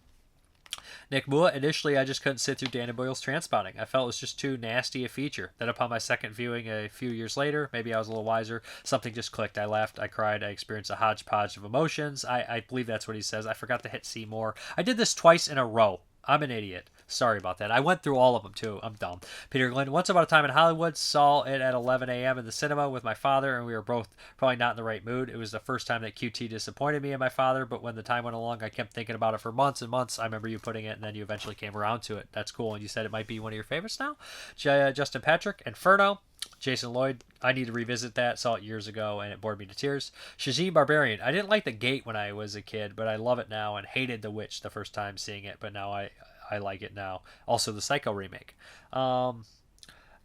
Nick Mua, initially I just couldn't sit through Danny Boyle's Transpotting. I felt it was just too nasty a feature. Then upon my second viewing a few years later, maybe I was a little wiser, something just clicked. I laughed, I cried, I experienced a hodgepodge of emotions. I believe that's what he says. I forgot to hit Seymour. I did this twice in a row. I'm an idiot. Sorry about that. I went through all of them, too. I'm dumb. Peter Glenn, Once Upon a Time in Hollywood, saw it at 11 a.m. in the cinema with my father, and we were both probably not in the right mood. It was the first time that QT disappointed me and my father, but when the time went along, I kept thinking about it for months and months. I remember you putting it, and then you eventually came around to it. That's cool, and you said it might be one of your favorites now. Justin Patrick, Inferno. Jason Lloyd, I need to revisit that. Saw it years ago, and it bored me to tears. Shazim Barbarian, I didn't like The Gate when I was a kid, but I love it now, and hated The Witch the first time seeing it, but now I like it now. Also, the Psycho remake.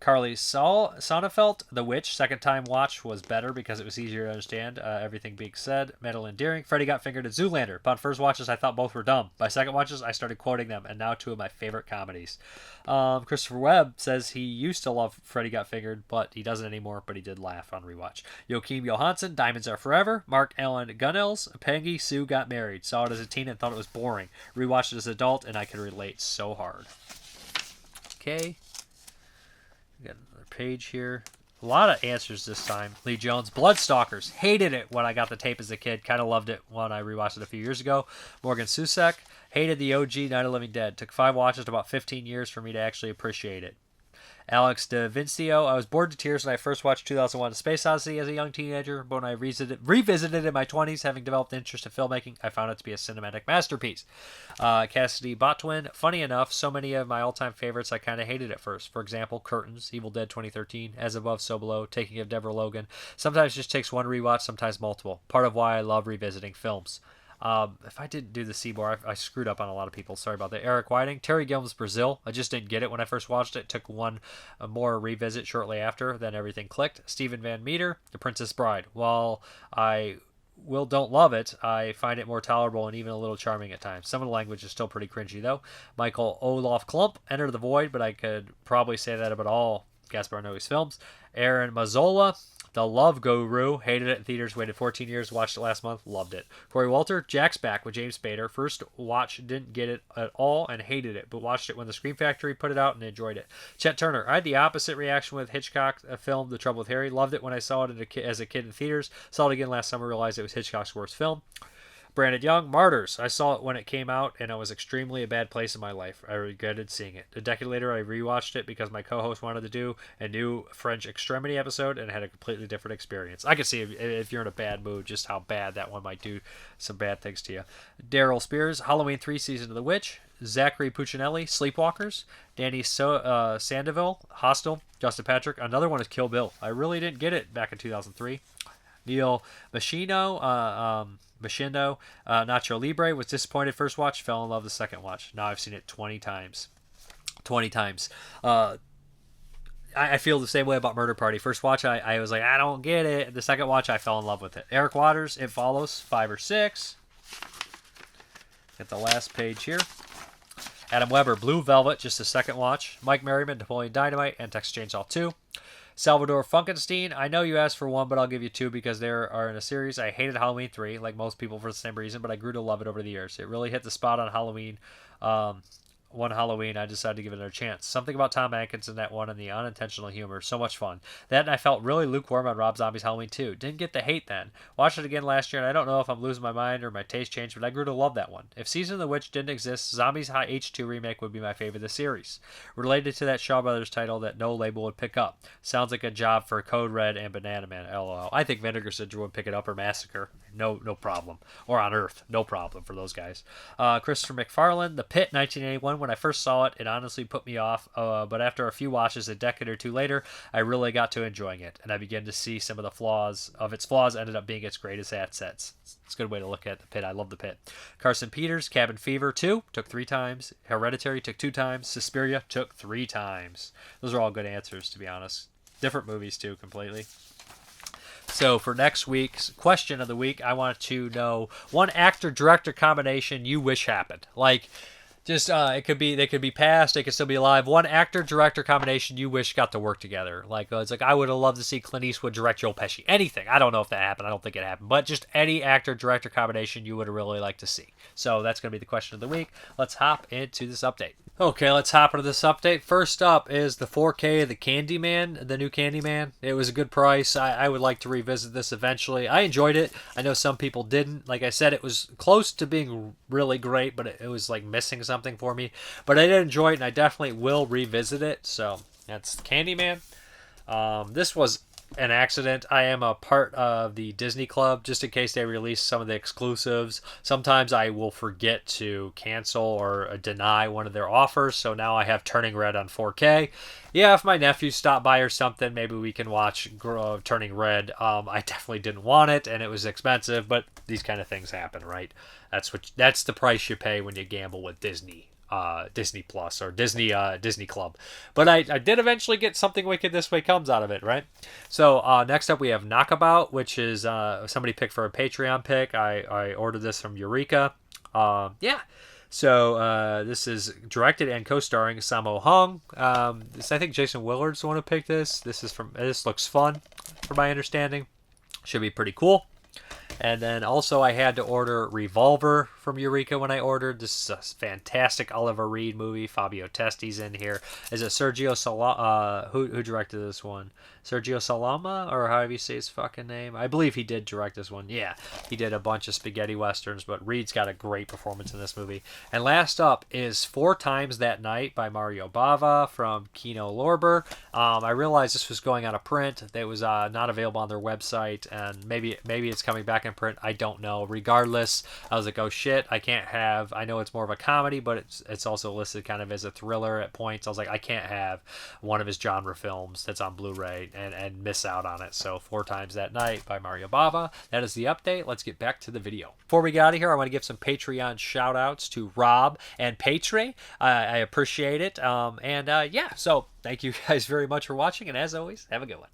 Carly Sonnefeld, The Witch, second time watch was better because it was easier to understand everything being said. Madeline Deering, Freddy Got Fingered, and Zoolander. Upon first watches, I thought both were dumb. By second watches, I started quoting them, and now 2 of my favorite comedies. Christopher Webb says he used to love Freddy Got Fingered, but he doesn't anymore, but he did laugh on rewatch. Joachim Johansson, Diamonds Are Forever. Mark Allen Gunnels, Peggy Sue Got Married. Saw it as a teen and thought it was boring. Rewatched it as an adult, and I could relate so hard. Okay. Got another page here. A lot of answers this time. Lee Jones, Bloodstalkers. Hated it when I got the tape as a kid. Kind of loved it when I rewatched it a few years ago. Morgan Susek. Hated the OG Night of the Living Dead. Took 5 watches to about 15 years for me to actually appreciate it. Alex DeVincio, I was bored to tears when I first watched 2001: A Space Odyssey as a young teenager, but when I revisited it in my 20s, having developed an interest in filmmaking, I found it to be a cinematic masterpiece. Cassidy Botwin, funny enough, so many of my all-time favorites I kind of hated at first. For example, Curtains, Evil Dead 2013, As Above, So Below, Taking of Deborah Logan. Sometimes it just takes one rewatch, sometimes multiple. Part of why I love revisiting films. If I didn't do the Seymour, I screwed up on a lot of people. Sorry about that. Eric Whiting, Terry Gilliam's Brazil. I just didn't get it when I first watched it. Took one more revisit shortly after. Then everything clicked. Stephen Van Meter, The Princess Bride. While I don't love it, I find it more tolerable and even a little charming at times. Some of the language is still pretty cringy, though. Michael Olaf Klump, Enter the Void, but I could probably say that about all Gaspar Noé's films. Aaron Mazzola, The Love Guru, hated it in theaters, waited 14 years, watched it last month, loved it. Corey Walter, Jack's Back with James Spader. First watch, didn't get it at all and hated it, but watched it when the Scream Factory put it out and enjoyed it. Chet Turner, I had the opposite reaction with Hitchcock film The Trouble with Harry. Loved it when I saw it as a kid in theaters. Saw it again last summer, realized it was Hitchcock's worst film. Brandon Young, Martyrs. I saw it when it came out, and it was extremely a bad place in my life. I regretted seeing it. A decade later, I rewatched it because my co-host wanted to do a new French Extremity episode and had a completely different experience. I could see if you're in a bad mood, just how bad that one might do some bad things to you. Daryl Spears, Halloween 3 Season of the Witch. Zachary Puccinelli, Sleepwalkers. Danny Sandoval, Hostel. Justin Patrick, another one is Kill Bill. I really didn't get it back in 2003. Neil Machino, Nacho Libre, was disappointed first watch, fell in love the second watch. Now I've seen it 20 times. 20 times. I feel the same way about Murder Party. First watch, I was like, I don't get it. The second watch, I fell in love with it. Eric Waters, It Follows, 5 or 6. At the last page here. Adam Weber, Blue Velvet, just a second watch. Mike Merriman, Napoleon Dynamite, and Texas Chainsaw 2. Salvador Funkenstein, I know you asked for 1, but I'll give you 2 because they are in a series. I hated Halloween 3, like most people for the same reason, but I grew to love it over the years. It really hit the spot on Halloween. One Halloween, I decided to give it a chance. Something about Tom Atkins in that one and the unintentional humor. So much fun. That and I felt really lukewarm on Rob Zombie's Halloween 2. Didn't get the hate then. Watched it again last year, and I don't know if I'm losing my mind or my taste changed, but I grew to love that one. If Season of the Witch didn't exist, Zombies H2 remake would be my favorite of the series. Related to that Shaw Brothers title that no label would pick up. Sounds like a job for Code Red and Banana Man, LOL. I think Vinegar Syndrome would pick it up, or Massacre. No problem. Or On Earth. No problem for those guys. Christopher McFarlane, The Pit, 1981. When I first saw it, it honestly put me off, but after a few watches a decade or two later, I really got to enjoying it, and I began to see some of the flaws of its flaws ended up being its greatest assets. It's a good way to look at The Pit. I love The Pit. Carson Peters, Cabin Fever 2, took 3 times. Hereditary took 2 times. Suspiria took 3 times. Those are all good answers, to be honest. Different movies, too, completely. So for next week's question of the week, I want to know one actor-director combination you wish happened. Like, just they could be past, they could still be alive. One actor-director combination you wish got to work together. Like, it's like I would have loved to see Clint Eastwood direct Joe Pesci. Anything. I don't know if that happened. I don't think it happened. But just any actor-director combination you would have really liked to see. So that's going to be the question of the week. Let's hop into this update. Okay, let's hop into this update. First up is the 4K, the Candyman, the new Candyman. It was a good price. I would like to revisit this eventually. I enjoyed it. I know some people didn't. Like I said, it was close to being really great, but it was like missing something for me. But I did enjoy it, and I definitely will revisit it. So that's Candyman. This was an accident. I am a part of the Disney Club, just in case they release some of the exclusives. Sometimes I will forget to cancel or deny one of their offers, so now I have Turning Red on 4K. Yeah, if my nephew stopped by or something, maybe we can watch Turning Red. I definitely didn't want it, and it was expensive, but these kind of things happen, right? That's the price you pay when you gamble with Disney Plus or Disney Club. But I did eventually get Something Wicked This Way Comes out of it, right? So next up we have Knockabout, which is somebody picked for a Patreon pick. I ordered this from Eureka. So this is directed and co-starring Sammo Hung. I think Jason Willard's the one who picked this. This looks fun, from my understanding. Should be pretty cool. And then also I had to order Revolver from Eureka when I ordered. This is a fantastic Oliver Reed movie. Fabio Testi's in here. Is it Sergio Salama? Who directed this one? Sergio Salama, or however you say his fucking name. I believe he did direct this one. Yeah, he did a bunch of spaghetti westerns, but Reed's got a great performance in this movie. And last up is 4 Times That Night by Mario Bava from Kino Lorber. I realized this was going out of print. It was not available on their website, and maybe it's coming back in print. I don't know. Regardless, I was like, oh shit, I know it's more of a comedy, but it's also listed kind of as a thriller at points. I was like, I can't have one of his genre films that's on Blu-ray and miss out on it. So 4 Times That Night by Mario Bava. That is the update. Let's get back to the video. Before we get out of here, I want to give some Patreon shout outs to Rob and Patre. I appreciate it. So thank you guys very much for watching, and as always, have a good one.